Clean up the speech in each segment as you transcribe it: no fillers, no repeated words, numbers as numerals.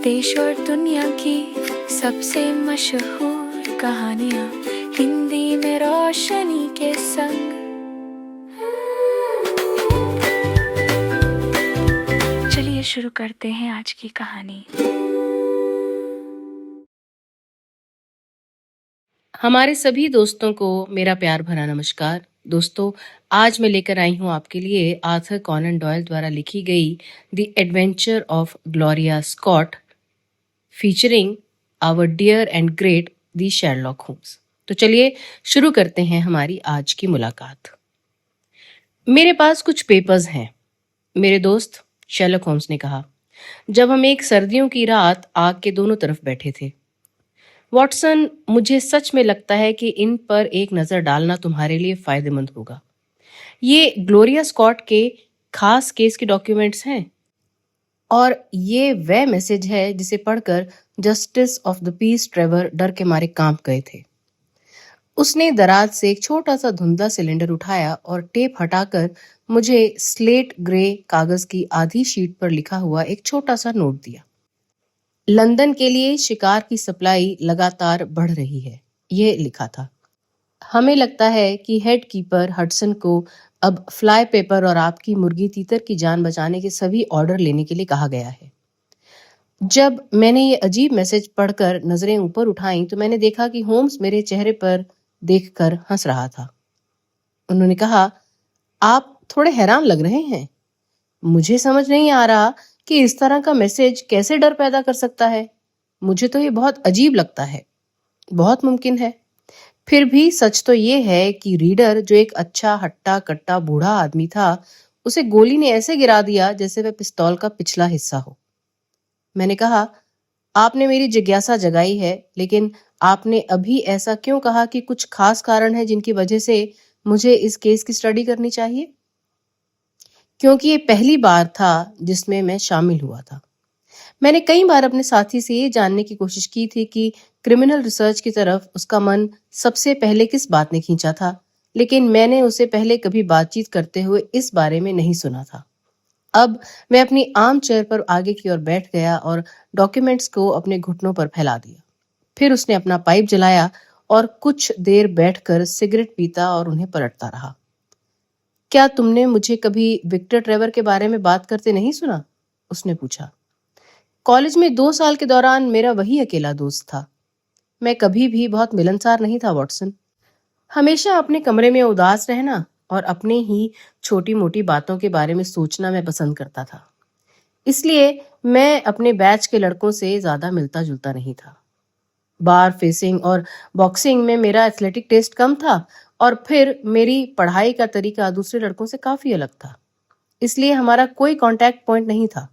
देश और दुनिया की सबसे मशहूर कहानियाँ हिंदी में रोशनी के संग। चलिए शुरू करते हैं आज की कहानी। हमारे सभी दोस्तों को मेरा प्यार भरा नमस्कार। दोस्तों, आज मैं लेकर आई हूँ आपके लिए आर्थर कॉनन डॉयल द्वारा लिखी गई the adventure of Gloria Scott featuring our dear and great the Sherlock Holmes. तो चलिए शुरू करते हैं हमारी आज की मुलाकात। मेरे पास कुछ पेपर्स हैं, मेरे दोस्त शेरलॉक होम्स ने कहा, जब हम एक सर्दियों की रात आग के दोनों तरफ बैठे थे। वॉटसन, मुझे सच में लगता है कि इन पर एक नज़र डालना तुम्हारे लिए फायदेमंद होगा। ये ग्लोरिया स्कॉट के खास केस के डॉक्यूमेंट्स हैं और ये वह मैसेज है जिसे पढ़कर justice of the peace Trevor डर के मारे कांप गए थे। उसने दराज से एक छोटा सा धुंधला सिलेंडर उठाया और टेप हटाकर मुझे स्लेट ग्रे कागज की आधी शीट पर लिखा हुआ एक छोटा सा नोट दिया। लंदन के लिए शिकार की सप्लाई लगातार बढ़ रही है, ये लिखा था। हमें लगता है कि हेड कीपर हडसन को अब फ्लाई पेपर और आपकी मुर्गी तीतर की जान बचाने के सभी ऑर्डर लेने के लिए कहा गया है। जब मैंने ये अजीब मैसेज पढ़कर नजरें ऊपर उठाईं तो मैंने देखा कि होम्स मेरे चेहरे पर देखकर हंस रहा था। उन्होंने कहा, आप थोड़े हैरान लग रहे हैं। मुझे समझ नहीं आ रहा कि इस तरह का मैसेज कैसे डर पैदा कर सकता है। मुझे तो ये बहुत अजीब लगता है। बहुत मुमकिन है। फिर भी सच तो ये है कि रीडर, जो एक अच्छा हट्टा कट्टा बूढ़ा आदमी था, उसे गोली ने ऐसे गिरा दिया जैसे वह पिस्तौल का पिछला हिस्सा हो। मैंने कहा, आपने मेरी जिज्ञासा जगाई है, लेकिन आपने अभी ऐसा क्यों कहा कि कुछ खास कारण है जिनकी वजह से मुझे इस केस की स्टडी करनी चाहिए? क्योंकि ये पहली बार था जिसमें मैं शामिल हुआ था। मैंने कई बार अपने साथी से ये जानने की कोशिश की थी कि क्रिमिनल रिसर्च की तरफ उसका मन सबसे पहले किस बात ने खींचा था, लेकिन मैंने उसे पहले कभी बातचीत करते हुए इस बारे में नहीं सुना था। अब मैं अपनी आम चेयर पर आगे की ओर बैठ गया और डॉक्यूमेंट्स को अपने घुटनों पर फैला दिया। फिर उसने अपना पाइप जलाया और कुछ देर बैठकर सिगरेट पीता और उन्हें पलटता रहा। क्या तुमने मुझे कभी विक्टर ट्रेवर के बारे में बात करते नहीं सुना? उसने पूछा। कॉलेज में 2 साल के दौरान मेरा वही अकेला दोस्त था। मैं कभी भी बहुत मिलनसार नहीं था, वॉटसन। हमेशा अपने कमरे में उदास रहना और अपने ही छोटी मोटी बातों के बारे में सोचना मैं पसंद करता था। इसलिए मैं अपने बैच के लड़कों से ज्यादा मिलता जुलता नहीं था। बार फेसिंग और बॉक्सिंग में मेरा एथलेटिक टेस्ट कम था और फिर मेरी पढ़ाई का तरीका दूसरे लड़कों से काफी अलग था। इसलिए हमारा कोई कांटेक्ट पॉइंट नहीं था।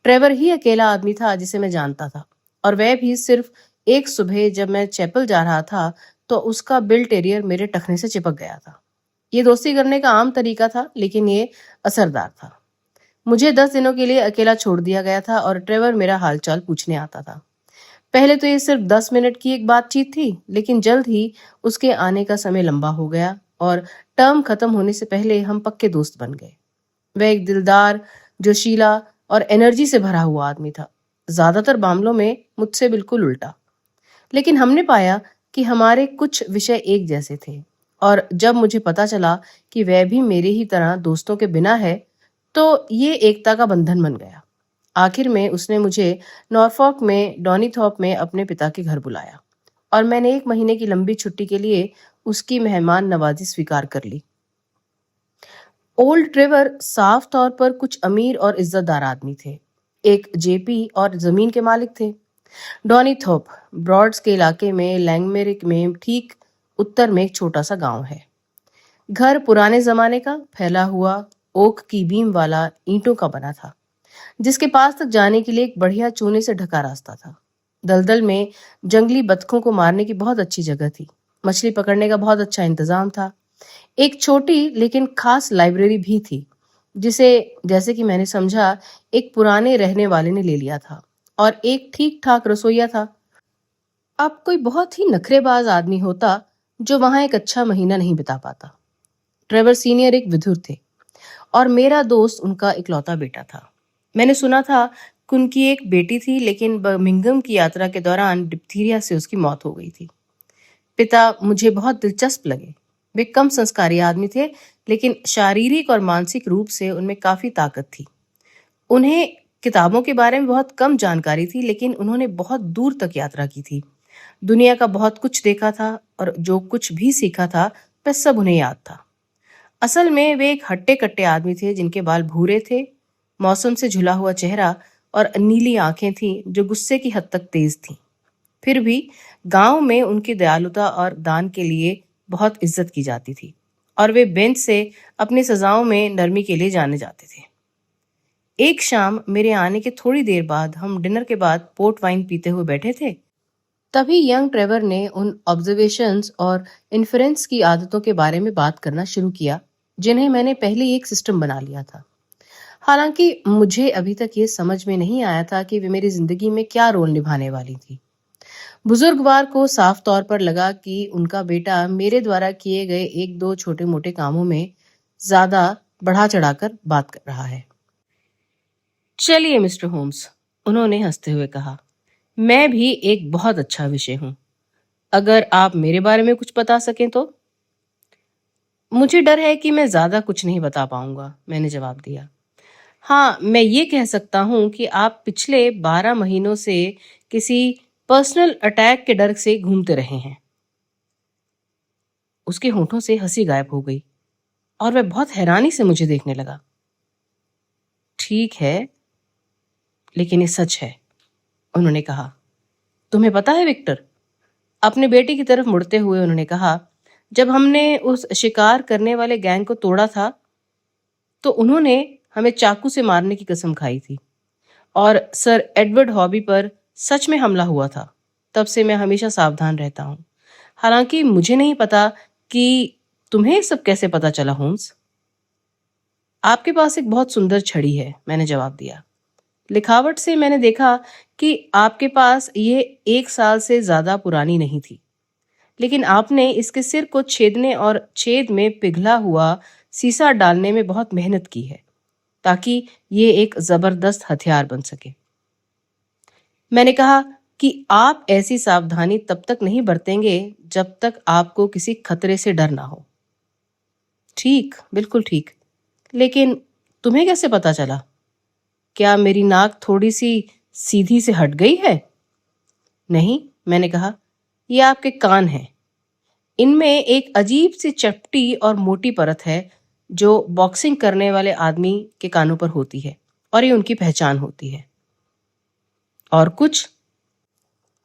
ट्रेवर ही अकेला आदमी था जिसे मैं जानता था, और वह भी सिर्फ एक सुबह जब मैं चैपल जा रहा था तो उसका बिल टेरियर मेरे टखने से चिपक गया था। ये दोस्ती करने का आम तरीका था, लेकिन ये असरदार था। मुझे 10 दिनों के लिए अकेला छोड़ दिया गया था और ट्रेवर मेरा हालचाल पूछने आता था। पहले तो ये सिर्फ 10 मिनट की एक बातचीत थी, लेकिन जल्द ही उसके आने का समय लंबा हो गया और टर्म खत्म होने से पहले हम पक्के दोस्त बन गए। वह एक दिलदार, जोशीला और एनर्जी से भरा हुआ आदमी था, ज्यादातर मामलों में मुझसे बिल्कुल उल्टा। लेकिन हमने पाया कि हमारे कुछ विषय एक जैसे थे, और जब मुझे पता चला कि वह भी मेरे ही तरह दोस्तों के बिना है, तो ये एकता का बंधन बन गया। आखिर में उसने मुझे नॉर्फॉक में डॉनीथॉप में अपने पिता के घर बुलाया और मैंने 1 महीने की लंबी छुट्टी के लिए उसकी मेहमान नवाजी स्वीकार कर ली। ओल्ड ट्रेवर साफ तौर पर कुछ अमीर और इज्जतदार आदमी थे। एक जेपी और जमीन के मालिक थे। डॉनीथॉप ब्रॉड्स के इलाके में लैंगमेरिक में ठीक उत्तर में एक छोटा सा गांव है। घर पुराने जमाने का, फैला हुआ ओक की बीम वाला ईंटों का बना था, जिसके पास तक जाने के लिए एक बढ़िया चूने से ढका रास्ता था। दलदल में जंगली बतखों को मारने की बहुत अच्छी जगह थी। मछली पकड़ने का बहुत अच्छा इंतजाम था। एक छोटी लेकिन खास लाइब्रेरी भी थी, जिसे, जैसे कि मैंने समझा, एक पुराने रहने वाले ने ले लिया था, और एक ठीक ठाक रसोईया था। अब कोई बहुत ही नखरेबाज आदमी होता जो वहां एक अच्छा महीना नहीं बिता पाता। ट्रेवर सीनियर एक विधुर थे और मेरा दोस्त उनका इकलौता बेटा था। मैंने सुना था उनकी एक बेटी थी, लेकिन बर्मिंघम की यात्रा के दौरान डिप्थीरिया से उसकी मौत हो गई थी। पिता मुझे बहुत दिलचस्प लगे। वे कम संस्कारी आदमी थे, लेकिन शारीरिक और मानसिक रूप से उनमें काफी ताकत थी। उन्हें किताबों के बारे में बहुत कम जानकारी थी, लेकिन उन्होंने बहुत दूर तक यात्रा की थी। दुनिया का बहुत कुछ देखा था और जो कुछ भी सीखा था वह सब उन्हें याद था। असल में वे एक हट्टे-कट्टे आदमी थे जिनके बाल भूरे थे, मौसम से झुला हुआ चेहरा और नीली आंखें थीं जो गुस्से की हद तक तेज थीं। फिर भी गांव में उनकी दयालुता और दान के लिए बहुत इज्जत की जाती थी और वे बेंच से अपनी सजाओं में नरमी के लिए जाने जाते थे। एक शाम मेरे आने के थोड़ी देर बाद हम डिनर के बाद पोर्ट वाइन पीते हुए बैठे थे। तभी यंग ट्रेवर ने उन ऑब्जर्वेशंस और इन्फरेंस की आदतों के बारे में बात करना शुरू किया जिन्हें मैंने पहले ही एक सिस्टम बना लिया था। हालांकि मुझे अभी तक ये समझ में नहीं आया था कि वे मेरी जिंदगी में क्या रोल निभाने वाली थी। बुजुर्गवार को साफ तौर पर लगा कि उनका बेटा मेरे द्वारा किए गए एक दो छोटे मोटे कामों में ज्यादा बढ़ा चढ़ाकर बात कर रहा है। चलिए मिस्टर होम्स, उन्होंने हंसते हुए कहा, मैं भी एक बहुत अच्छा विषय हूं। अगर आप मेरे बारे में कुछ बता सकें तो। मुझे डर है कि मैं ज्यादा कुछ नहीं बता पाऊंगा, मैंने जवाब दिया। हाँ, मैं ये कह सकता हूं कि आप पिछले 12 महीनों से किसी पर्सनल अटैक के डर से घूमते रहे हैं। उसके होठों से हंसी गायब हो गई और वह बहुत हैरानी से मुझे देखने लगा। ठीक है, लेकिन ये सच है, उन्होंने कहा। तुम्हें पता है विक्टर, अपने बेटे की तरफ मुड़ते हुए उन्होंने कहा, जब हमने उस शिकार करने वाले गैंग को तोड़ा था तो उन्होंने हमें चाकू से मारने की कसम खाई थी और सर एडवर्ड हॉबी पर सच में हमला हुआ था। तब से मैं हमेशा सावधान रहता हूं। हालांकि मुझे नहीं पता कि तुम्हें सब कैसे पता चला होम्स। आपके पास एक बहुत सुंदर छड़ी है, मैंने जवाब दिया। लिखावट से मैंने देखा कि आपके पास ये 1 साल से ज्यादा पुरानी नहीं थी, लेकिन आपने इसके सिर को छेदने और छेद में पिघला हुआ सीसा डालने में बहुत मेहनत की है ताकि ये एक जबरदस्त हथियार बन सके। मैंने कहा कि आप ऐसी सावधानी तब तक नहीं बरतेंगे जब तक आपको किसी खतरे से डर ना हो। ठीक, बिल्कुल ठीक। लेकिन तुम्हें कैसे पता चला? क्या मेरी नाक थोड़ी सी सीधी से हट गई है? नहीं, मैंने कहा, ये आपके कान हैं। इनमें एक अजीब सी चपटी और मोटी परत है जो बॉक्सिंग करने वाले आदमी के कानों पर होती है और ये उनकी पहचान होती है। और कुछ?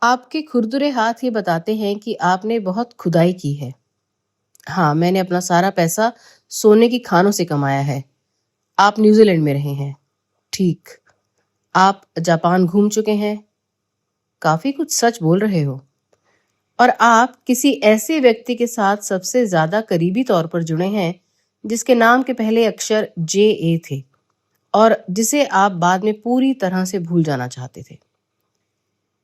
आपके खुरदुरे हाथ ये बताते हैं कि आपने बहुत खुदाई की है। हाँ, मैंने अपना सारा पैसा सोने की खानों से कमाया है। आप न्यूजीलैंड में रहे हैं। ठीक। आप जापान घूम चुके हैं। काफी कुछ सच बोल रहे हो। और आप किसी ऐसे व्यक्ति के साथ सबसे ज्यादा करीबी तौर पर जुड़े हैं जिसके नाम के पहले अक्षर JA थे और जिसे आप बाद में पूरी तरह से भूल जाना चाहते थे।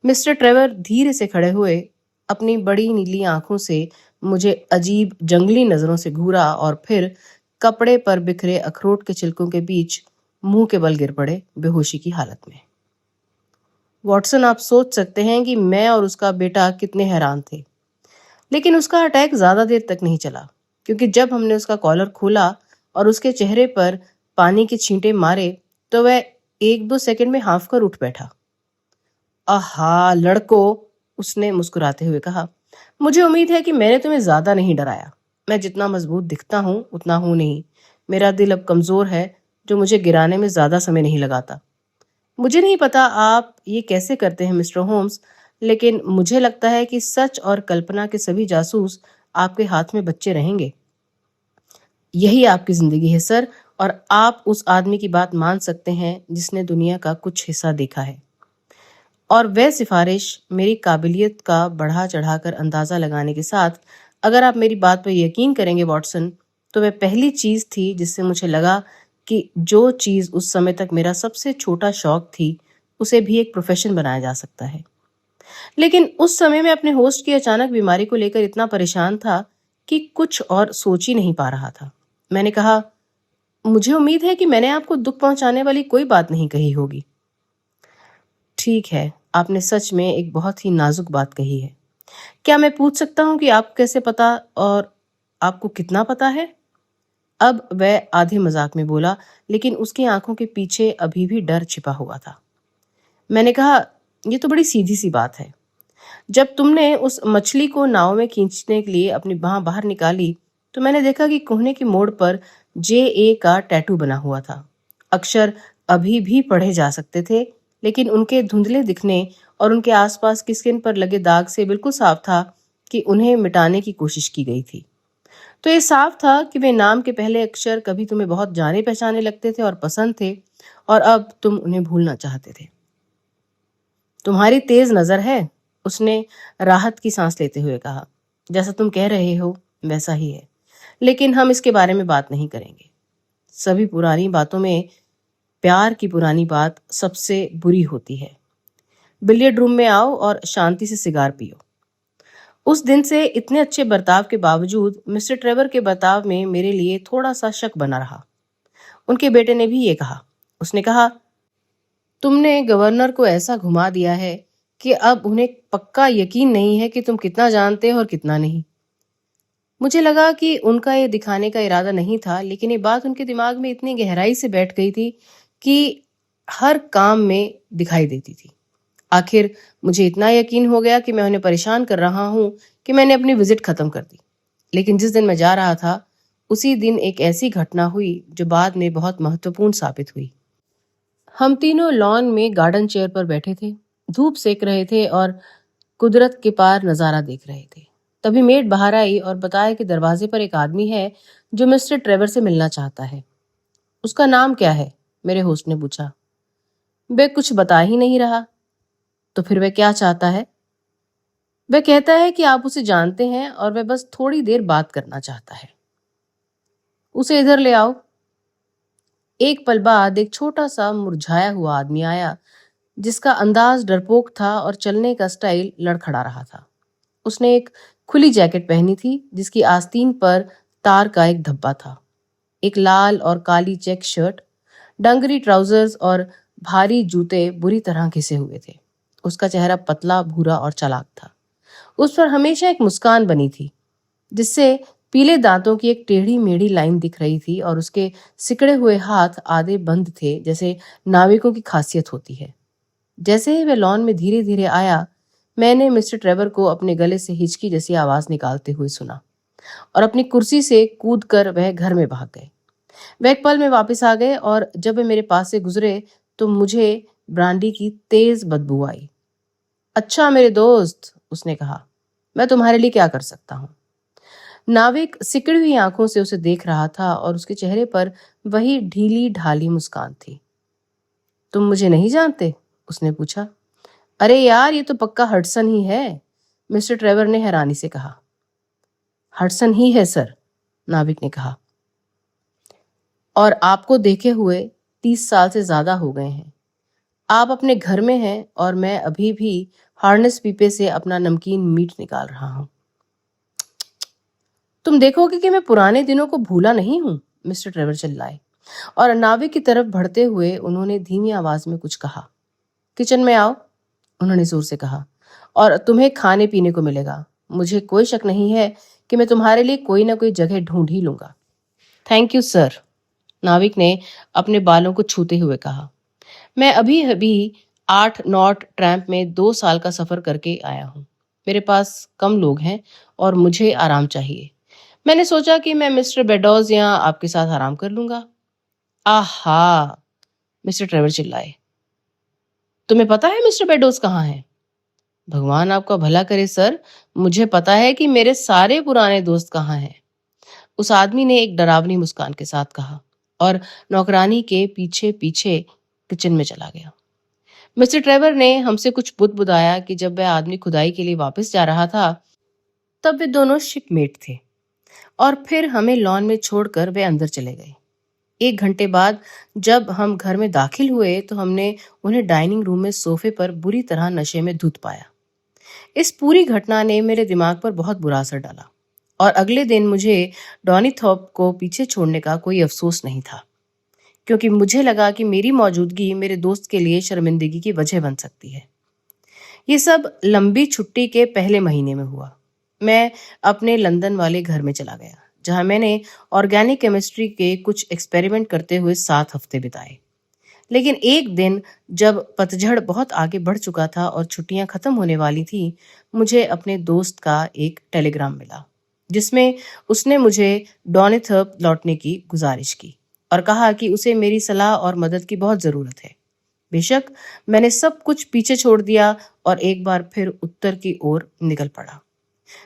मिस्टर ट्रेवर धीरे से खड़े हुए, अपनी बड़ी नीली आंखों से मुझे अजीब जंगली नजरों से घूरा और फिर कपड़े पर बिखरे अखरोट के छिलकों के बीच मुंह के बल गिर पड़े, बेहोशी की हालत में। वॉटसन, आप सोच सकते हैं कि मैं और उसका बेटा कितने हैरान थे, लेकिन उसका अटैक ज्यादा देर तक नहीं चला, क्योंकि जब हमने उसका कॉलर खोला और उसके चेहरे पर पानी के छींटे मारे तो वह 1-2 सेकंड में हांफ कर उठ बैठा। आहा लड़कों, उसने मुस्कुराते हुए कहा, मुझे उम्मीद है कि मैंने तुम्हें ज्यादा नहीं डराया। मैं जितना मजबूत दिखता हूं उतना हूं नहीं। मेरा दिल अब कमजोर है, जो मुझे गिराने में ज्यादा समय नहीं लगाता। मुझे नहीं पता आप ये कैसे करते हैं मिस्टर होम्स, लेकिन मुझे लगता है कि सच और कल्पना के सभी जासूस आपके हाथ में बच्चे रहेंगे। यही आपकी जिंदगी है सर, और आप उस आदमी की बात मान सकते हैं जिसने दुनिया का कुछ हिस्सा देखा है। और वह सिफारिश मेरी काबिलियत का बढ़ा चढ़ाकर अंदाजा लगाने के साथ, अगर आप मेरी बात पर यकीन करेंगे वॉटसन, तो वह पहली चीज थी जिससे मुझे लगा कि जो चीज उस समय तक मेरा सबसे छोटा शौक थी उसे भी एक प्रोफेशन बनाया जा सकता है। लेकिन उस समय मैं अपने होस्ट की अचानक बीमारी को लेकर इतना परेशान था कि कुछ और सोच ही नहीं पा रहा था। मैंने कहा, मुझे उम्मीद है कि मैंने आपको दुख पहुंचाने वाली कोई बात नहीं कही होगी। ठीक है, आपने सच में एक बहुत ही नाजुक बात कही है। क्या मैं पूछ सकता हूँ कि आपको कैसे पता और आपको कितना पता है? अब वह आधे मजाक में बोला, लेकिन उसकी आंखों के पीछे अभी भी डर छिपा हुआ था। मैंने कहा, ये तो बड़ी सीधी सी बात है। जब तुमने उस मछली को नाव में खींचने के लिए अपनी बाह बाहर निकाली, तो मैंने देखा कि कोहने के मोड़ पर JA का टैटू बना हुआ था। अक्षर अभी भी पढ़े जा सकते थे, लेकिन उनके धुंधले दिखने और उनके आसपास की स्किन पर लगे दाग से बिल्कुल साफ था कि उन्हें मिटाने की कोशिश की गई थी। तो ये साफ था कि वे नाम के पहले अक्षर कभी तुम्हें बहुत जाने पहचाने लगते थे और पसंद थे, और अब तुम उन्हें भूलना चाहते थे। तुम्हारी तेज नजर है, उसने राहत की सांस लेते हुए कहा। जैसा तुम कह रहे हो वैसा ही है, लेकिन हम इसके बारे में बात नहीं करेंगे। सभी पुरानी बातों में प्यार की पुरानी बात सबसे बुरी होती है। बिलियर्ड रूम में आओ और शांति से सिगार पियो। उस दिन से इतने अच्छे बर्ताव के बावजूद मिस्टर ट्रेवर के बर्ताव में मेरे लिए थोड़ा सा शक बना रहा। उनके बेटे ने भी ये कहा। उसने कहा, तुमने गवर्नर को ऐसा घुमा दिया है कि अब उन्हें पक्का यकीन नहीं है कि तुम कितना जानते हो और कितना नहीं। मुझे लगा कि उनका ये दिखाने का इरादा नहीं था, लेकिन ये बात उनके दिमाग में इतनी गहराई से बैठ गई थी कि हर काम में दिखाई देती थी। आखिर मुझे इतना यकीन हो गया कि मैं उन्हें परेशान कर रहा हूं कि मैंने अपनी विजिट खत्म कर दी। लेकिन जिस दिन मैं जा रहा था, उसी दिन एक ऐसी घटना हुई जो बाद में बहुत महत्वपूर्ण साबित हुई। हम तीनों लॉन में गार्डन चेयर पर बैठे थे, धूप सेक रहे थे और कुदरत के पार नजारा देख रहे थे। तभी मेड बाहर आई और बताया कि दरवाजे पर एक आदमी है जो मिस्टर ट्रेवर से मिलना चाहता है। उसका नाम क्या है? मेरे होस्ट ने पूछा। वह कुछ बता ही नहीं रहा। तो फिर वह क्या चाहता है? वह कहता है कि आप उसे जानते हैं और वह बस थोड़ी देर बात करना चाहता है। उसे इधर ले आओ। एक पल बाद एक छोटा सा मुरझाया हुआ आदमी आया, जिसका अंदाज डरपोक था और चलने का स्टाइल लड़खड़ा रहा था। उसने एक खुली जैकेट पहनी थी जिसकी आस्तीन पर तार का एक धब्बा था, एक लाल और काली चेक शर्ट, डंगरी ट्राउजर्स और भारी जूते बुरी तरह घिसे हुए थे। उसका चेहरा पतला, भूरा और चालाक था। उस पर हमेशा एक मुस्कान बनी थी, जिससे पीले दांतों की एक टेढ़ी मेढ़ी लाइन दिख रही थी, और उसके सिकड़े हुए हाथ आधे बंद थे, जैसे नाविकों की खासियत होती है। जैसे ही वह लॉन में धीरे धीरे आया, मैंने मिस्टर ट्रेवर को अपने गले से हिचकी जैसी आवाज निकालते हुए सुना, और अपनी कुर्सी से कूदकर वह घर में भाग गए। वह एक पल में वापस आ गए, और जब वे मेरे पास से गुजरे तो मुझे ब्रांडी की तेज बदबू आई। अच्छा मेरे दोस्त, उसने कहा, मैं तुम्हारे लिए क्या कर सकता हूँ? नाविक सिकड़ी हुई आंखों से उसे देख रहा था और उसके चेहरे पर वही ढीली ढाली मुस्कान थी। तुम मुझे नहीं जानते? उसने पूछा। अरे यार, ये तो पक्का हडसन ही है, मिस्टर ट्रेवर ने हैरानी से कहा। हडसन ही है सर, नाविक ने कहा, और आपको देखे हुए 30 साल से ज्यादा हो गए हैं। आप अपने घर में हैं और मैं अभी भी हार्नेस पीपे से अपना नमकीन मीट निकाल रहा हूं। तुम देखोगे कि मैं पुराने दिनों को भूला नहीं हूं, मिस्टर ट्रेवर चिल्लाए, और नाविक की तरफ बढ़ते हुए उन्होंने धीमी आवाज में कुछ कहा। किचन में आओ, उन्होंने जोर से कहा, और तुम्हें खाने पीने को मिलेगा। मुझे कोई शक नहीं है कि मैं तुम्हारे लिए कोई ना कोई जगह ढूंढ ही लूंगा। थैंक यू सर, नाविक ने अपने बालों को छूते हुए कहा। मैं अभी अभी 8 नॉट ट्रैम्प में 2 साल का सफर करके आया हूँ। मेरे पास कम लोग हैं और मुझे आराम चाहिए। मैंने सोचा कि मैं मिस्टर बेडोज यहाँ आपके साथ आराम कर लूंगा। आहा, मिस्टर ट्रेवर चिल्लाए, तुम्हें पता है मिस्टर बेडोज कहाँ है? भगवान आपका भला करे सर, मुझे पता है कि मेरे सारे पुराने दोस्त कहाँ हैं, उस आदमी ने एक डरावनी मुस्कान के साथ कहा, और नौकरानी के पीछे पीछे किचन में चला गया। मिस्टर ट्रेवर ने हमसे कुछ बुदबुदाया कि जब वह आदमी खुदाई के लिए वापस जा रहा था, तब वे दोनों शिपमेट थे, और फिर हमें लॉन में छोड़कर वे अंदर चले गए। 1 घंटे बाद जब हम घर में दाखिल हुए तो हमने उन्हें डाइनिंग रूम में सोफे पर बुरी तरह नशे में धुत पाया। इस पूरी घटना ने मेरे दिमाग पर बहुत बुरा असर डाला, और अगले दिन मुझे डॉनीथॉर्प को पीछे छोड़ने का कोई अफसोस नहीं था। क्योंकि मुझे लगा कि मेरी मौजूदगी मेरे दोस्त के लिए शर्मिंदगी की वजह बन सकती है। ये सब लंबी छुट्टी के पहले महीने में हुआ। मैं अपने लंदन वाले घर में चला गया, जहां मैंने ऑर्गेनिक केमिस्ट्री के कुछ एक्सपेरिमेंट करते हुए 7 हफ्ते बिताए। लेकिन एक दिन जब पतझड़ बहुत आगे बढ़ चुका था और छुट्टियां खत्म होने वाली थी, मुझे अपने दोस्त का एक टेलीग्राम मिला, जिसमें उसने मुझे डॉनिथर्प लौटने की गुजारिश की और कहा कि उसे मेरी सलाह और मदद की बहुत ज़रूरत है। बेशक मैंने सब कुछ पीछे छोड़ दिया और एक बार फिर उत्तर की ओर निकल पड़ा।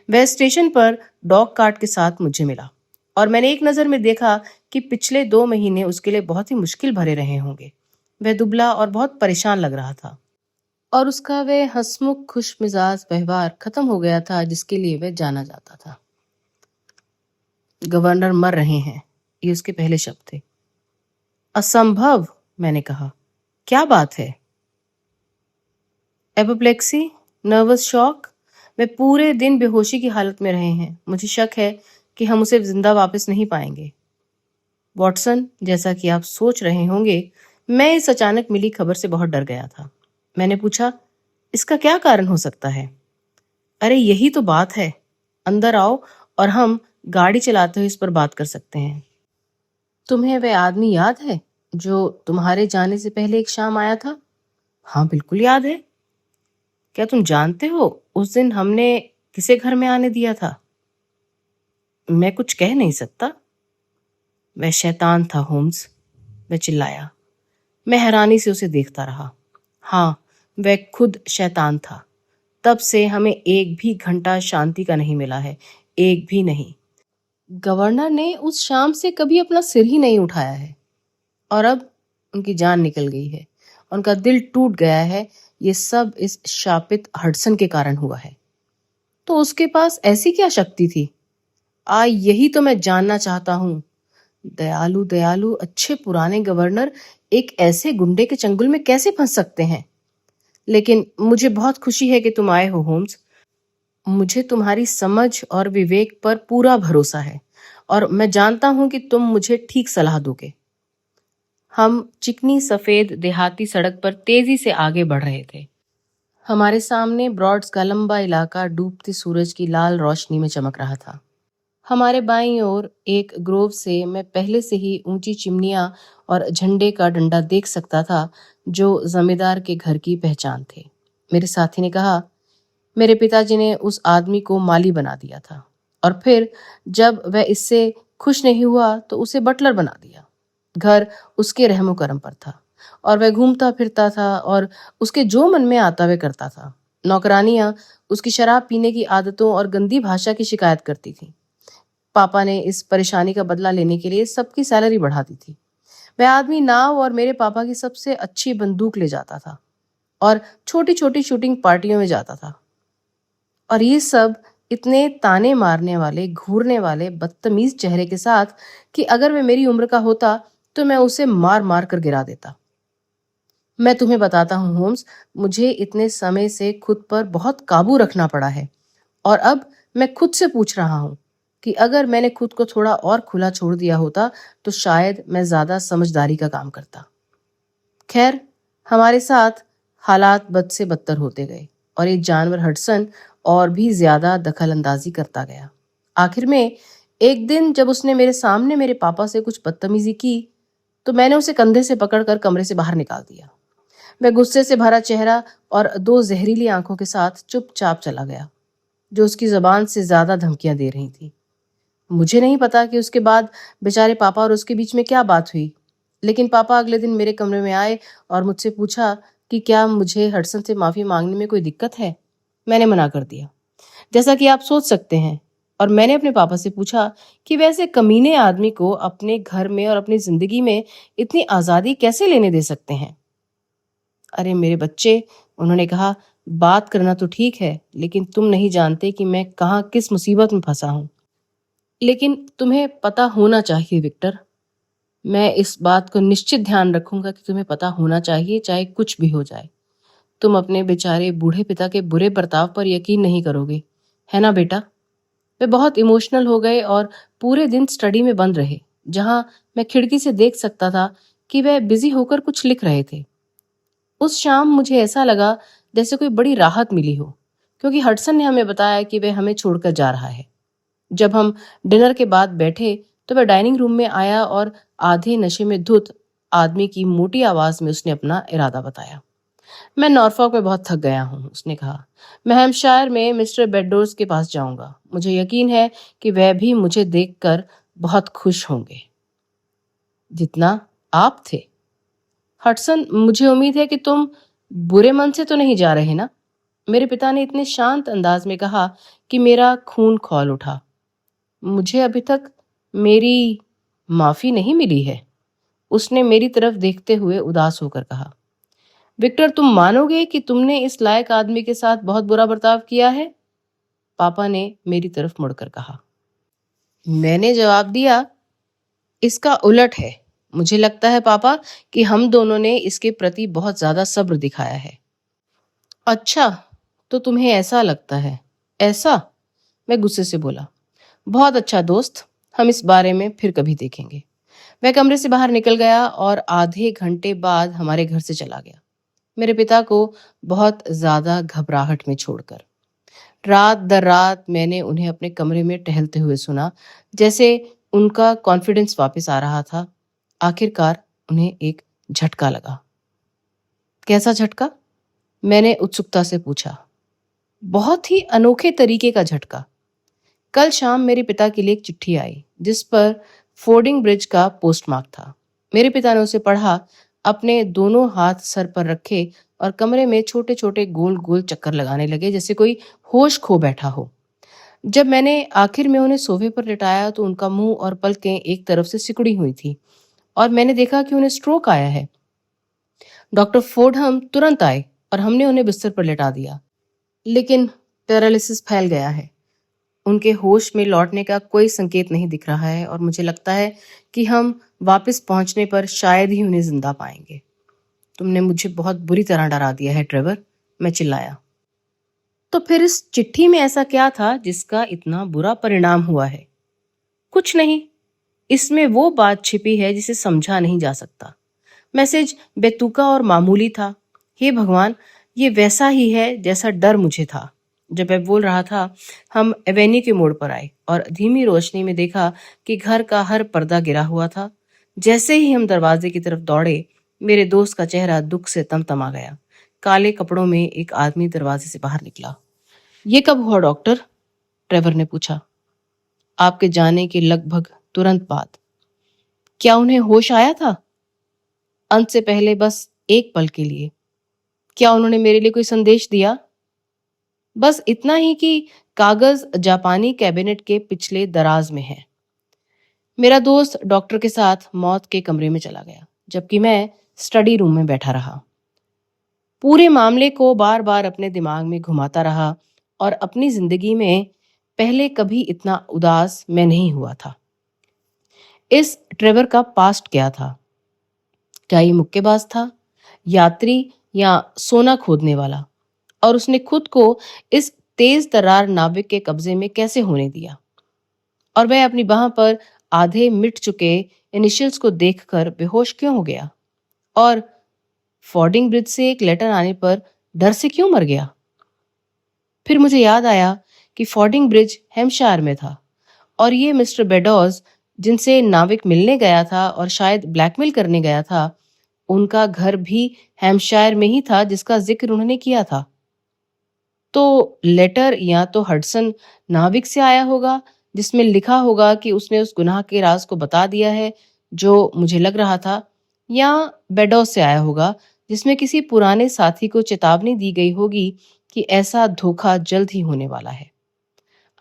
वह स्टेशन पर डॉग कार्ट के साथ मुझे मिला और मैंने एक नज़र में देखा कि पिछले 2 महीने उसके लिए बहुत ही मुश्किल भरे रहे होंगे। वह दुबला और बहुत परेशान लग रहा था और उसका वह हंसमुख खुश मिजाज व्यवहार खत्म हो गया था जिसके लिए वह जाना जाता था। गवर्नर मर रहे हैं, ये उसके पहले शब्द थे। असंभव, मैंने कहा। क्या बात है? Apoplexy, nervous shock. वे पूरे दिन बेहोशी की हालत में रहे हैं। मुझे शक है कि हम उसे जिंदा वापस नहीं पाएंगे। वॉटसन, जैसा कि आप सोच रहे होंगे, मैं इस अचानक मिली खबर से बहुत डर गया था। मैंने पूछा, इसका क्या कारण हो सकता है? अरे यही तो बात है। अंदर आओ और हम गाड़ी चलाते हुए इस पर बात कर सकते हैं। तुम्हें वह आदमी याद है जो तुम्हारे जाने से पहले एक शाम आया था? हाँ, बिल्कुल याद है। क्या तुम जानते हो उस दिन हमने किसे घर में आने दिया था? मैं कुछ कह नहीं सकता। वह शैतान था, होम्स, वह चिल्लाया। मैं हैरानी से उसे देखता रहा। हाँ, वह खुद शैतान था। तब से हमें एक भी घंटा शांति का नहीं मिला है, एक भी नहीं। गवर्नर ने उस शाम से कभी अपना सिर ही नहीं उठाया है और अब उनकी जान निकल गई है। उनका दिल टूट गया है। ये सब इस शापित हडसन के कारण हुआ है। तो उसके पास ऐसी क्या शक्ति थी? यही तो मैं जानना चाहता हूँ। दयालु दयालु अच्छे पुराने गवर्नर एक ऐसे गुंडे के चंगुल में कैसे फंस सकते हैं? लेकिन मुझे बहुत खुशी है कि तुम आए हो, होम्स। मुझे तुम्हारी समझ और विवेक पर पूरा भरोसा है और मैं जानता हूं कि तुम मुझे ठीक सलाह दोगे। हम चिकनी सफेद देहाती सड़क पर तेजी से आगे बढ़ रहे थे। हमारे सामने ब्रॉड्स का लंबा इलाका डूबते सूरज की लाल रोशनी में चमक रहा था। हमारे बाईं ओर एक ग्रोव से मैं पहले से ही ऊंची चिमनियां और झंडे का डंडा देख सकता था जो जमींदार के घर की पहचान थे। मेरे साथी ने कहा, मेरे पिताजी ने उस आदमी को माली बना दिया था और फिर जब वह इससे खुश नहीं हुआ तो उसे बटलर बना दिया। घर उसके रहमो करम पर था और वह घूमता फिरता था और उसके जो मन में आता वह करता था। नौकरानियां उसकी शराब पीने की आदतों और गंदी भाषा की शिकायत करती थी। पापा ने इस परेशानी का बदला लेने के लिए सबकी सैलरी बढ़ा दी थी। वह आदमी नाव और मेरे पापा की सबसे अच्छी बंदूक ले जाता था और छोटी छोटी शूटिंग पार्टियों में जाता था। और ये सब इतने ताने मारने वाले, घूरने वाले, बदतमीज चेहरे के साथ कि अगर वह मेरी उम्र का होता तो मैं उसे मार मार कर गिरा देता। मैं तुम्हें बताता हूँ, होम्स, मुझे इतने समय से खुद पर बहुत काबू रखना पड़ा है और अब मैं खुद से पूछ रहा हूँ कि अगर मैंने खुद को थोड़ा और खुला छोड़ दिया होता तो शायद मैं ज्यादा समझदारी का काम करता। खैर, हमारे साथ हालात बद से बदतर होते गए और ये जानवर हडसन और भी ज्यादा दखल अंदाजी करता गया। आखिर में एक दिन जब उसने मेरे सामने मेरे पापा से कुछ बदतमीजी की तो मैंने उसे कंधे से पकड़कर कमरे से बाहर निकाल दिया। वह गुस्से से भरा चेहरा और 2 जहरीली आंखों के साथ चुपचाप चला गया, जो उसकी जबान से ज्यादा धमकियां दे रही थी। मुझे नहीं पता कि उसके बाद बेचारे पापा और उसके बीच में क्या बात हुई, लेकिन पापा अगले दिन मेरे कमरे में आए और मुझसे पूछा कि क्या मुझे हडसन से माफी मांगने में कोई दिक्कत है। मैंने मना कर दिया, जैसा कि आप सोच सकते हैं, और मैंने अपने पापा से पूछा कि वैसे कमीने आदमी को अपने घर में और अपनी जिंदगी में इतनी आजादी कैसे लेने दे सकते हैं। अरे मेरे बच्चे, उन्होंने कहा, बात करना तो ठीक है, लेकिन तुम नहीं जानते कि मैं कहाँ किस मुसीबत में फंसा हूं। लेकिन तुम्हें पता होना चाहिए विक्टर, मैं इस बात को निश्चित ध्यान रखूंगा कि तुम्हें पता होना चाहिए, चाहे कुछ भी हो जाए। तुम अपने बेचारे बूढ़े पिता के बुरे बर्ताव पर यकीन नहीं करोगे, है ना बेटा? वे बहुत इमोशनल हो गए और पूरे दिन स्टडी में बंद रहे, जहां मैं खिड़की से देख सकता था कि वह बिजी होकर कुछ लिख रहे थे। उस शाम मुझे ऐसा लगा जैसे कोई बड़ी राहत मिली हो, क्योंकि हडसन ने हमें बताया कि वह हमें छोड़कर जा रहा है। जब हम डिनर के बाद बैठे तो वह डाइनिंग रूम में आया और आधे नशे में धुत आदमी की मोटी आवाज में उसने अपना इरादा बताया। मैं नॉर्फॉक में बहुत थक गया हूँ, उसने कहा। मैं हैम्पशायर में मिस्टर बेडोर्स के पास जाऊंगा। मुझे यकीन है कि वह भी मुझे देखकर बहुत खुश होंगे जितना आप थे। हटसन, मुझे उम्मीद है कि तुम बुरे मन से तो नहीं जा रहे ना? मेरे पिता ने इतने शांत अंदाज में कहा कि मेरा खून खौल उठा। मुझे अभी तक मेरी माफी नहीं मिली है, उसने मेरी तरफ देखते हुए उदास होकर कहा। विक्टर, तुम मानोगे कि तुमने इस लायक आदमी के साथ बहुत बुरा बर्ताव किया है? पापा ने मेरी तरफ मुड़कर कहा। मैंने जवाब दिया, इसका उलट है। मुझे लगता है पापा कि हम दोनों ने इसके प्रति बहुत ज्यादा सब्र दिखाया है। अच्छा, तो तुम्हें ऐसा लगता है? ऐसा? मैं गुस्से से बोला। बहुत अच्छा दोस्त, हम इस बारे में फिर कभी देखेंगे। वह कमरे से बाहर निकल गया और आधे घंटे बाद हमारे घर से चला गया, मेरे पिता को बहुत ज्यादा घबराहट में छोड़कर। रात दर रात मैंने उन्हें अपने कमरे में टहलते हुए सुना, जैसे उनका कॉन्फिडेंस वापस आ रहा था। आखिरकार उन्हें एक झटका लगा। कैसा झटका? मैंने उत्सुकता से पूछा। बहुत ही अनोखे तरीके का झटका। कल शाम मेरे पिता के लिए एक चिट्ठी आई जिस पर फोर्डिंग ब्रिज का पोस्टमार्क था। मेरे पिता ने उसे पढ़ा, अपने दोनों हाथ सर पर रखे और कमरे में छोटे छोटे गोल गोल चक्कर लगाने लगे, जैसे कोई होश खो बैठा हो। जब मैंने आखिर में उन्हें सोफे पर लिटाया तो उनका मुंह और पलकें एक तरफ से सिकुड़ी हुई थी और मैंने देखा कि उन्हें स्ट्रोक आया है। डॉक्टर फोर्डहम तुरंत आए और हमने उन्हें बिस्तर पर लिटा दिया, लेकिन पैरालिसिस फैल गया है। उनके होश में लौटने का कोई संकेत नहीं दिख रहा है और मुझे लगता है कि हम वापस पहुंचने पर शायद ही उन्हें जिंदा पाएंगे। तुमने मुझे बहुत बुरी तरह डरा दिया है ट्रेवर, मैं चिल्लाया। तो फिर इस चिट्ठी में ऐसा क्या था जिसका इतना बुरा परिणाम हुआ है? कुछ नहीं, इसमें वो बात छिपी है जिसे समझा नहीं जा सकता। मैसेज बेतुका और मामूली था। हे भगवान, ये वैसा ही है जैसा डर मुझे था। जब वह बोल रहा था, हम एवेन्यू के मोड़ पर आए और धीमी रोशनी में देखा कि घर का हर पर्दा गिरा हुआ था। जैसे ही हम दरवाजे की तरफ दौड़े, मेरे दोस्त का चेहरा दुख से तमतमा गया। काले कपड़ों में एक आदमी दरवाजे से बाहर निकला। ये कब हुआ डॉक्टर? ट्रेवर ने पूछा। आपके जाने के लगभग तुरंत बाद। क्या उन्हें होश आया था? अंत से पहले, बस एक पल के लिए। क्या उन्होंने मेरे लिए कोई संदेश दिया? बस इतना ही कि कागज जापानी कैबिनेट के पिछले दराज में है। मेरा दोस्त डॉक्टर के साथ मौत के कमरे में चला गया, जबकि मैं स्टडी रूम में बैठा रहा। पूरे मामले को बार बार अपने दिमाग में घुमाता रहा और अपनी जिंदगी में पहले कभी इतना उदास मैं नहीं हुआ था। इस ट्रेवर का पास्ट क्या था? क्या ये मुक्केबाज था, यात्री या सोना खोदने वाला? और उसने खुद को इस तेज तर्रार नाविक के कब्जे में कैसे होने दिया? और वह अपनी बाह पर आधे मिट चुके इनिशियल्स को देखकर बेहोश क्यों हो गया? और फोर्डिंग ब्रिज से एक लेटर आने पर डर से क्यों मर गया? फिर मुझे याद आया कि फोर्डिंग ब्रिज हैम्पशायर में था और ये मिस्टर बेडोज जिनसे नाविक मिलने गया था और शायद ब्लैकमेल करने गया था, उनका घर भी हैम्पशायर में ही था जिसका जिक्र उन्होंने किया था। तो लेटर या तो हडसन नाविक से आया होगा जिसमें लिखा होगा कि उसने उस गुनाह के राज को बता दिया है जो मुझे लग रहा था, या बेडोस से आया होगा जिसमें किसी पुराने साथी को चेतावनी दी गई होगी कि ऐसा धोखा जल्द ही होने वाला है।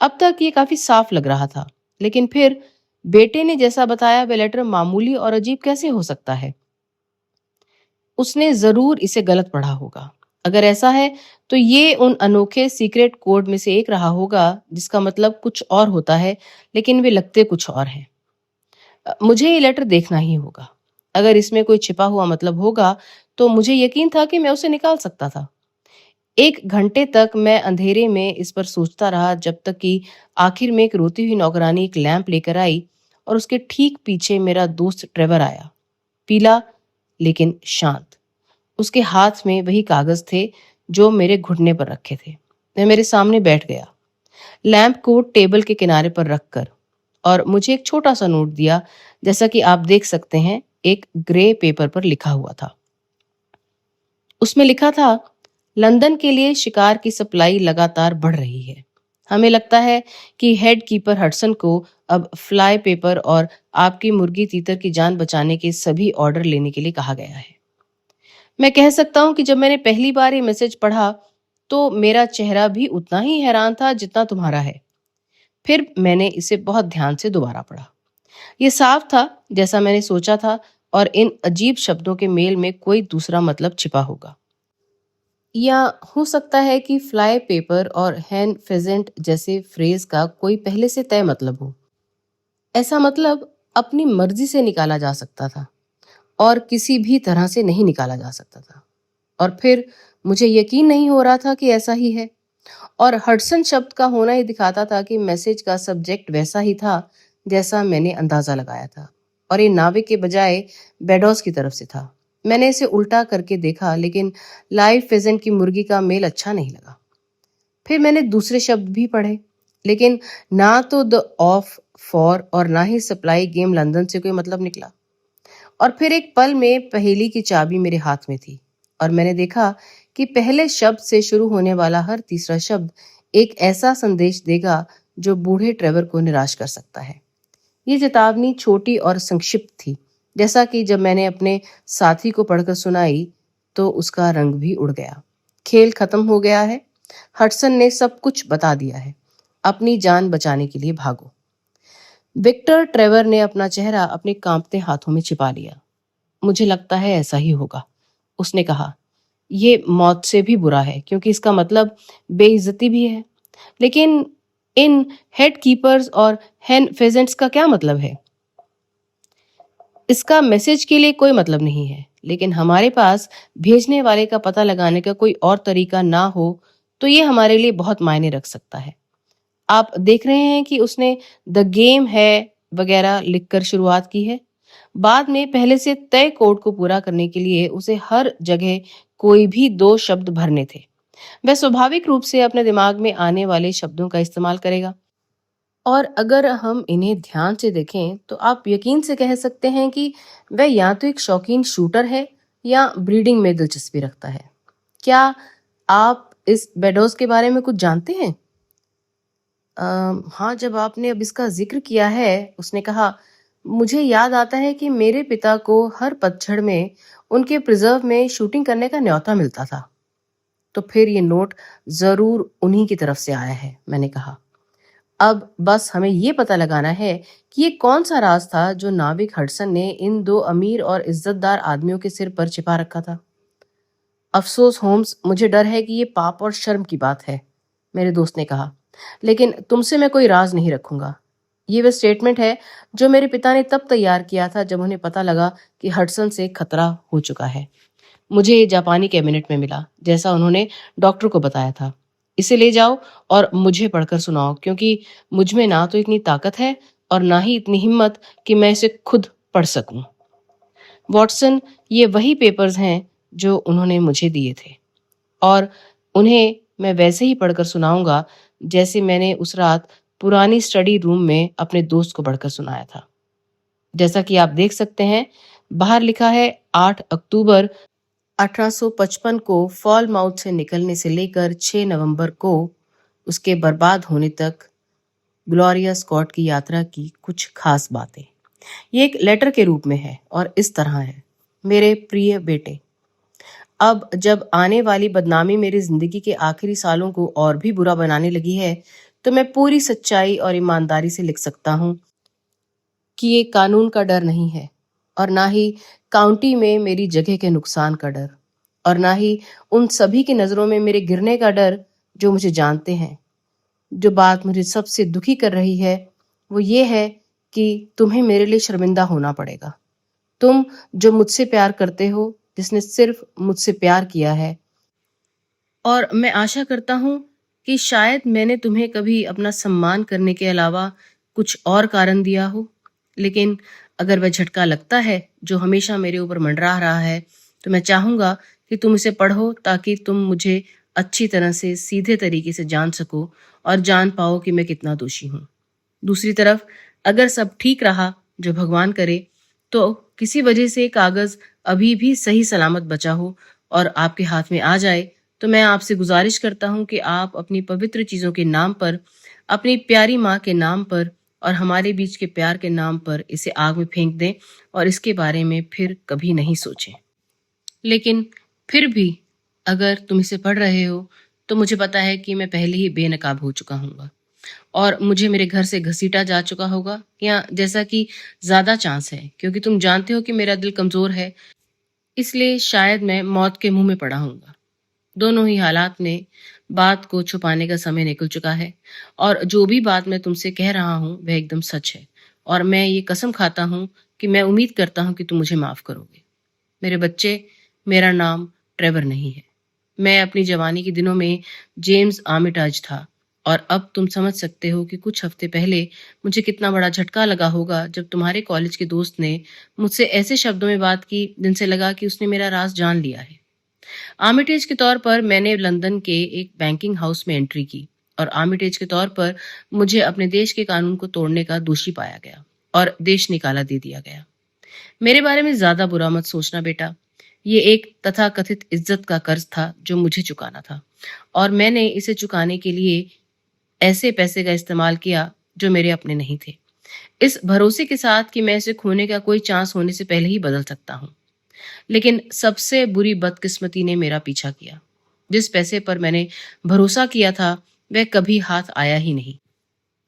अब तक ये काफी साफ लग रहा था, लेकिन फिर बेटे ने जैसा बताया वह लेटर मामूली और अजीब कैसे हो सकता है? उसने जरूर इसे गलत पढ़ा होगा। अगर ऐसा है तो ये उन अनोखे सीक्रेट कोड में से एक रहा होगा जिसका मतलब कुछ और होता है, लेकिन वे लगते कुछ और हैं। मुझे ये लेटर देखना ही होगा। अगर इसमें कोई छिपा हुआ मतलब होगा तो मुझे यकीन था कि मैं उसे निकाल सकता था। 1 घंटे तक मैं अंधेरे में इस पर सोचता रहा, जब तक कि आखिर में एक रोती हुई नौकरानी एक लैंप लेकर आई और उसके ठीक पीछे मेरा दोस्त ट्रेवर आया। पीला लेकिन शांत। उसके हाथ में वही कागज थे जो मेरे घुटने पर रखे थे। वह मेरे सामने बैठ गया, लैंप को टेबल के किनारे पर रखकर, और मुझे एक छोटा सा नोट दिया, जैसा कि आप देख सकते हैं, एक ग्रे पेपर पर लिखा हुआ था। उसमें लिखा था, लंदन के लिए शिकार की सप्लाई लगातार बढ़ रही है। हमें लगता है कि हेड कीपर हडसन को अब फ्लाई पेपर और आपकी मुर्गी तीतर की जान बचाने के सभी ऑर्डर लेने के लिए कहा गया है। मैं कह सकता हूं कि जब मैंने पहली बार ये मैसेज पढ़ा तो मेरा चेहरा भी उतना ही हैरान था जितना तुम्हारा है। फिर मैंने इसे बहुत ध्यान से दोबारा पढ़ा। ये साफ था जैसा मैंने सोचा था, और इन अजीब शब्दों के मेल में कोई दूसरा मतलब छिपा होगा। या हो सकता है कि फ्लाई पेपर और हैन फेजेंट जैसे फ्रेज का कोई पहले से तय मतलब हो। ऐसा मतलब अपनी मर्जी से निकाला जा सकता था और किसी भी तरह से नहीं निकाला जा सकता था। और फिर मुझे यकीन नहीं हो रहा था कि ऐसा ही है। और हडसन शब्द का होना ही दिखाता था कि मैसेज का सब्जेक्ट वैसा ही था जैसा मैंने अंदाजा लगाया था, और ये नाविक के बजाय बेडोस की तरफ से था। मैंने इसे उल्टा करके देखा, लेकिन लाइव फेजेंट की मुर्गी का मेल अच्छा नहीं लगा। फिर मैंने दूसरे शब्द भी पढ़े, लेकिन ना तो द ऑफ फॉर और ना ही सप्लाई गेम लंदन से कोई मतलब निकला। और फिर एक पल में पहेली की चाबी मेरे हाथ में थी, और मैंने देखा कि पहले शब्द से शुरू होने वाला हर तीसरा शब्द एक ऐसा संदेश देगा जो बूढ़े ट्रेवर को निराश कर सकता है। ये चेतावनी छोटी और संक्षिप्त थी, जैसा कि जब मैंने अपने साथी को पढ़कर सुनाई तो उसका रंग भी उड़ गया। खेल खत्म हो गया है। हडसन ने सब कुछ बता दिया है। अपनी जान बचाने के लिए भागो। विक्टर ट्रेवर ने अपना चेहरा अपने कांपते हाथों में छिपा लिया। मुझे लगता है ऐसा ही होगा, उसने कहा। ये मौत से भी बुरा है, क्योंकि इसका मतलब बेइज्जती भी है। लेकिन इन हेड कीपर्स और हेन फेजेंट्स का क्या मतलब है? इसका मैसेज के लिए कोई मतलब नहीं है, लेकिन हमारे पास भेजने वाले का पता लगाने का कोई और तरीका ना हो तो ये हमारे लिए बहुत मायने रख सकता है। आप देख रहे हैं कि उसने द गेम है वगैरह लिखकर शुरुआत की है। बाद में पहले से तय कोड को पूरा करने के लिए उसे हर जगह कोई भी दो शब्द भरने थे। वह स्वाभाविक रूप से अपने दिमाग में आने वाले शब्दों का इस्तेमाल करेगा। और अगर हम इन्हें ध्यान से देखें तो आप यकीन से कह सकते हैं कि वह या तो एक शौकीन शूटर है या ब्रीडिंग में दिलचस्पी रखता है। क्या आप इस बेडोस के बारे में कुछ जानते हैं? हाँ, जब आपने अब इसका जिक्र किया है, उसने कहा, मुझे याद आता है कि मेरे पिता को हर पतझड़ में उनके प्रिजर्व में शूटिंग करने का न्योता मिलता था। तो फिर ये नोट जरूर उन्हीं की तरफ से आया है, मैंने कहा। अब बस हमें ये पता लगाना है कि ये कौन सा राज था जो नाविक हडसन ने इन दो अमीर और इज्जतदार आदमियों के सिर पर छिपा रखा था। अफसोस होम्स, मुझे डर है कि ये पाप और शर्म की बात है, मेरे दोस्त ने कहा। लेकिन तुमसे मैं कोई राज नहीं रखूंगा। ये वह स्टेटमेंट है जो मेरे पिता ने तब तैयार किया था जब उन्हें पता लगा कि हडसन से खतरा हो चुका है। मुझे ये जापानी कैबिनेट में मिला, जैसा उन्होंने डॉक्टर को बताया था। इसे ले जाओ और मुझे पढ़कर सुनाओ, क्योंकि मुझ में ना तो इतनी ताकत है और ना ही इतनी हिम्मत कि मैं इसे खुद पढ़ सकूं। वॉटसन, ये वही पेपर्स हैं जो उन्होंने मुझे दिए थे, और उन्हें मैं वैसे ही पढ़कर सुनाऊंगा जैसे मैंने उस रात पुरानी स्टडी रूम में अपने दोस्त को पढ़कर सुनाया था। जैसा कि आप देख सकते हैं, बाहर लिखा है 8 अक्टूबर 1855 को फॉल माउथ से निकलने से लेकर 6 नवंबर को उसके बर्बाद होने तक ग्लोरिया स्कॉट की यात्रा की कुछ खास बातें। ये एक लेटर के रूप में है और इस तरह है। मेरे प्रिय बेटे, अब जब आने वाली बदनामी मेरी जिंदगी के आखिरी सालों को और भी बुरा बनाने लगी है, तो मैं पूरी सच्चाई और ईमानदारी से लिख सकता हूँ कि ये कानून का डर नहीं है, और ना ही काउंटी में मेरी जगह के नुकसान का डर, और ना ही उन सभी की नजरों में मेरे गिरने का डर जो मुझे जानते हैं। जो बात मुझे सबसे दुखी कर रही है वो ये है कि तुम्हें मेरे लिए शर्मिंदा होना पड़ेगा। तुम जो मुझसे प्यार करते हो, जिसने सिर्फ मुझसे प्यार किया है, और मैं आशा करता हूँ कि शायद मैंने तुम्हें कभी अपना सम्मान करने के अलावा कुछ और कारण दिया हो, लेकिन अगर वह झटका लगता है जो हमेशा मेरे ऊपर मंडरा रहा है, तो मैं चाहूंगा कि तुम इसे पढ़ो ताकि तुम मुझे अच्छी तरह से सीधे तरीके से जान सको और जान पाओ कि मैं कितना दोषी हूं। दूसरी तरफ अगर सब ठीक रहा, जो भगवान करे, तो किसी वजह से कागज अभी भी सही सलामत बचा हो और आपके हाथ में आ जाए, तो मैं आपसे गुजारिश करता हूं कि आप अपनी पवित्र चीजों के नाम पर, अपनी प्यारी माँ के नाम पर और हमारे बीच के प्यार के नाम पर इसे आग में फेंक दें और इसके बारे में फिर कभी नहीं सोचें। लेकिन फिर भी अगर तुम इसे पढ़ रहे हो, तो मुझे पता है कि मैं पहले ही बेनकाब हो चुका हूँगा और मुझे मेरे घर से घसीटा जा चुका होगा, या जैसा कि ज्यादा चांस है, क्योंकि तुम जानते हो कि मेरा दिल कमजोर है, इसलिए शायद मैं मौत के मुंह में पड़ा हूँगा। दोनों ही हालात में बात को छुपाने का समय निकल चुका है और जो भी बात मैं तुमसे कह रहा हूँ वह एकदम सच है और मैं ये कसम खाता हूँ कि मैं उम्मीद करता हूँ कि तुम मुझे माफ करोगे। मेरे बच्चे, मेरा नाम ट्रेवर नहीं है। मैं अपनी जवानी के दिनों में जेम्स आर्मिटाज था और अब तुम समझ सकते हो कि कुछ हफ्ते पहले मुझे कितना बड़ा झटका लगा होगा जब तुम्हारे कॉलेज के दोस्त ने मुझसे ऐसे शब्दों में बात की जिनसे लगा कि उसने मेरा राज जान लिया है। आर्मिटेज के तौर पर मैंने लंदन के एक बैंकिंग हाउस में एंट्री की और आर्मिटेज के तौर पर मुझे अपने देश के कानून को तोड़ने का दोषी पाया गया और देश निकाला दे दिया गया। मेरे बारे में ज्यादा बुरा मत सोचना बेटा, ये एक तथाकथित इज्जत का कर्ज था जो मुझे चुकाना था और मैंने इसे चुकाने के लिए ऐसे पैसे का इस्तेमाल किया जो मेरे अपने नहीं थे, इस भरोसे के साथ कि मैं इसे खोने का कोई चांस होने से पहले ही बदल सकता हूँ। लेकिन सबसे बुरी बदकिस्मती ने मेरा पीछा किया। जिस पैसे पर मैंने भरोसा किया था वह कभी हाथ आया ही नहीं।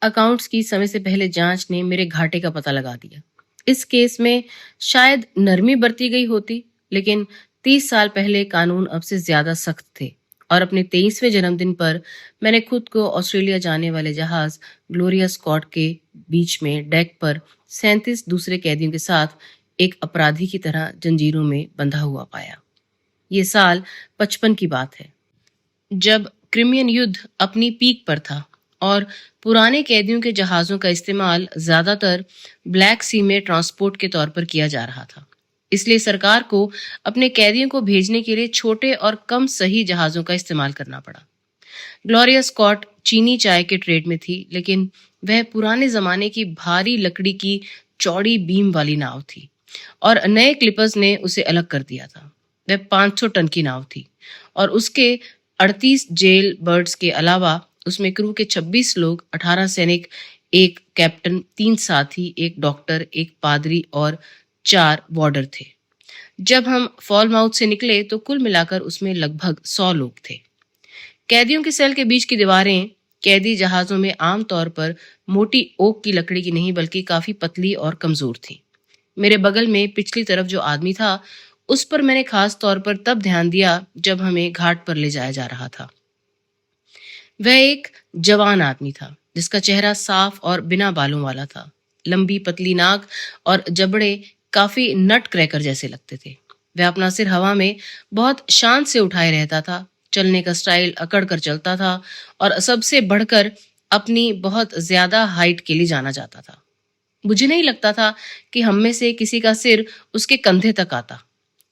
अकाउंट्स की समय से पहले जांच ने मेरे घाटे का पता लगा दिया। इस केस में शायद नरमी बरती गई होती, लेकिन 30 साल पहले कानून अब से ज्यादा सख्त थे और अपने 23वें जन्मदिन पर मैंने खुद को ऑस्ट्रेलिया जाने वाले जहाज ग्लोरिया स्कॉट के बीच में डेक पर 37 दूसरे कैदियों के साथ एक अपराधी की तरह जंजीरों में बंधा हुआ पाया। ये साल 55 की बात है, जब क्रिमियन युद्ध अपनी पीक पर था और पुराने कैदियों के जहाजों का इस्तेमाल ज्यादातर ब्लैक सी में ट्रांसपोर्ट के तौर पर किया जा रहा था। इसलिए सरकार को अपने कैदियों को भेजने के लिए छोटे और कम सही जहाजों का इस्तेमाल करना पड़ा। ग्लोरिया स्कॉट चीनी चाय के ट्रेड में थी, लेकिन वह पुराने जमाने की भारी लकड़ी की चौड़ी बीम वाली नाव थी और नए क्लिपर्स ने उसे अलग कर दिया था। वह 500 टन की नाव थी और उसके 38 जेल बर्ड्स के अलावा उसमें क्रू के 26 लोग, 18 सैनिक, एक कैप्टन, 3 साथी, एक डॉक्टर, एक पादरी और 4 वार्डर थे। जब हम फॉलमाउथ से निकले तो कुल मिलाकर उसमें लगभग 100 लोग थे। कैदियों के सेल के बीच की दीवारें कैदी जहाजों में आमतौर पर मोटी ओक की लकड़ी की नहीं बल्कि काफी पतली और कमजोर थी। मेरे बगल में पिछली तरफ जो आदमी था उस पर मैंने खास तौर पर तब ध्यान दिया जब हमें घाट पर ले जाया जा रहा था। वह एक जवान आदमी था जिसका चेहरा साफ और बिना बालों वाला था। लंबी पतली नाक और जबड़े काफी नट क्रैकर जैसे लगते थे। वह अपना सिर हवा में बहुत शान से उठाए रहता था, चलने का स्टाइल अकड़ कर चलता था और सबसे बढ़कर अपनी बहुत ज्यादा हाइट के लिए जाना जाता था। मुझे नहीं लगता था कि हम में से किसी का सिर उसके कंधे तक आता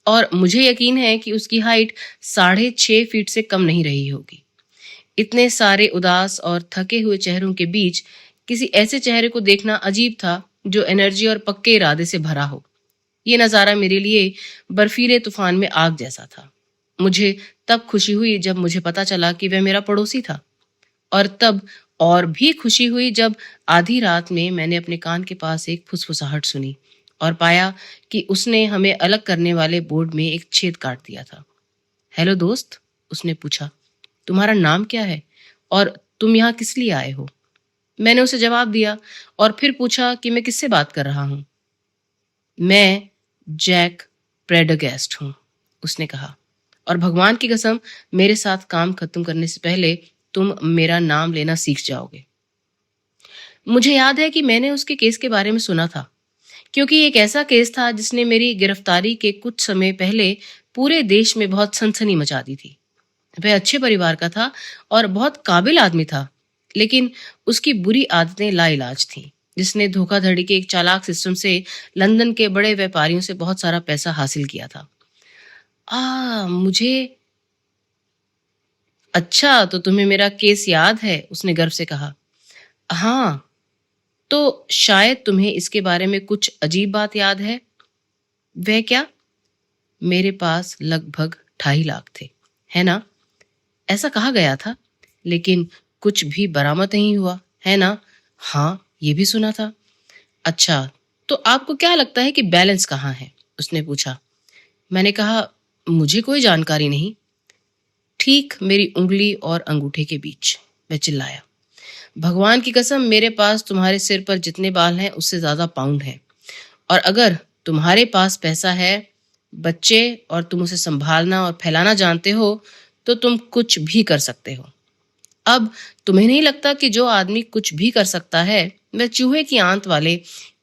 और मुझे यकीन है कि उसकी हाइट 6.5 फीट से कम नहीं रही होगी। इतने सारे उदास और थके हुए चेहरों के बीच किसी ऐसे चेहरे को देखना अजीब था जो एनर्जी और पक्के इरादे से भरा हो। ये नज़ारा मेरे लिए बर्फीले तूफान में आग जैसा था। मुझे तब खुशी हुई जब मुझे पता चला कि वह मेरा पड़ोसी था और तब और भी खुशी हुई जब आधी रात में मैंने अपने कान के पास एक फुसफुसाहट सुनी और पाया कि उसने हमें अलग करने वाले बोर्ड में एक छेद काट दिया था। हेलो दोस्त, उसने पूछा, तुम्हारा नाम क्या है और तुम यहाँ किस लिए आए हो? मैंने उसे जवाब दिया और फिर पूछा कि मैं किससे बात कर रहा हूँ। मैं जैक प्रेडरगैस्ट हूँ, उसने कहा, और भगवान की कसम मेरे साथ काम खत्म करने से पहले तुम मेरा नाम लेना सीख जाओगे। मुझे याद है कि मैंने उसके केस के बारे में सुना था, क्योंकि एक ऐसा केस था जिसने मेरी गिरफ्तारी के कुछ समय पहले पूरे देश में बहुत सनसनी मचा दी थी। वह अच्छे परिवार का था और बहुत काबिल आदमी था, लेकिन उसकी बुरी आदतें लाइलाज थीं। जिसने धोखाधड़ी के एक चालाक सिस्टम से लंदन के बड़े व्यापारियों से बहुत सारा पैसा हासिल किया था। मुझे अच्छा, तो तुम्हें मेरा केस याद है, उसने गर्व से कहा। हाँ, तो शायद तुम्हें इसके बारे में कुछ अजीब बात याद है। वह क्या? मेरे पास लगभग 2.5 लाख थे, है ना? ऐसा कहा गया था, लेकिन कुछ भी बरामद नहीं हुआ, है ना? हाँ, ये भी सुना था। अच्छा, तो आपको क्या लगता है कि बैलेंस कहाँ है? उसने पूछा। मैंने कहा, मुझे कोई जानकारी नहीं। ठीक मेरी उंगली और अंगूठे के बीच, मैं चिल्लाया। भगवान की कसम, मेरे पास तुम्हारे सिर पर जितने बाल हैं उससे ज्यादा पाउंड हैं। और अगर तुम्हारे पास पैसा है, बच्चे, और तुम उसे संभालना और फैलाना जानते हो, तो तुम कुछ भी कर सकते हो। अब तुम्हें नहीं लगता कि जो आदमी कुछ भी कर सकता है, वह चूहे की आंत वाले,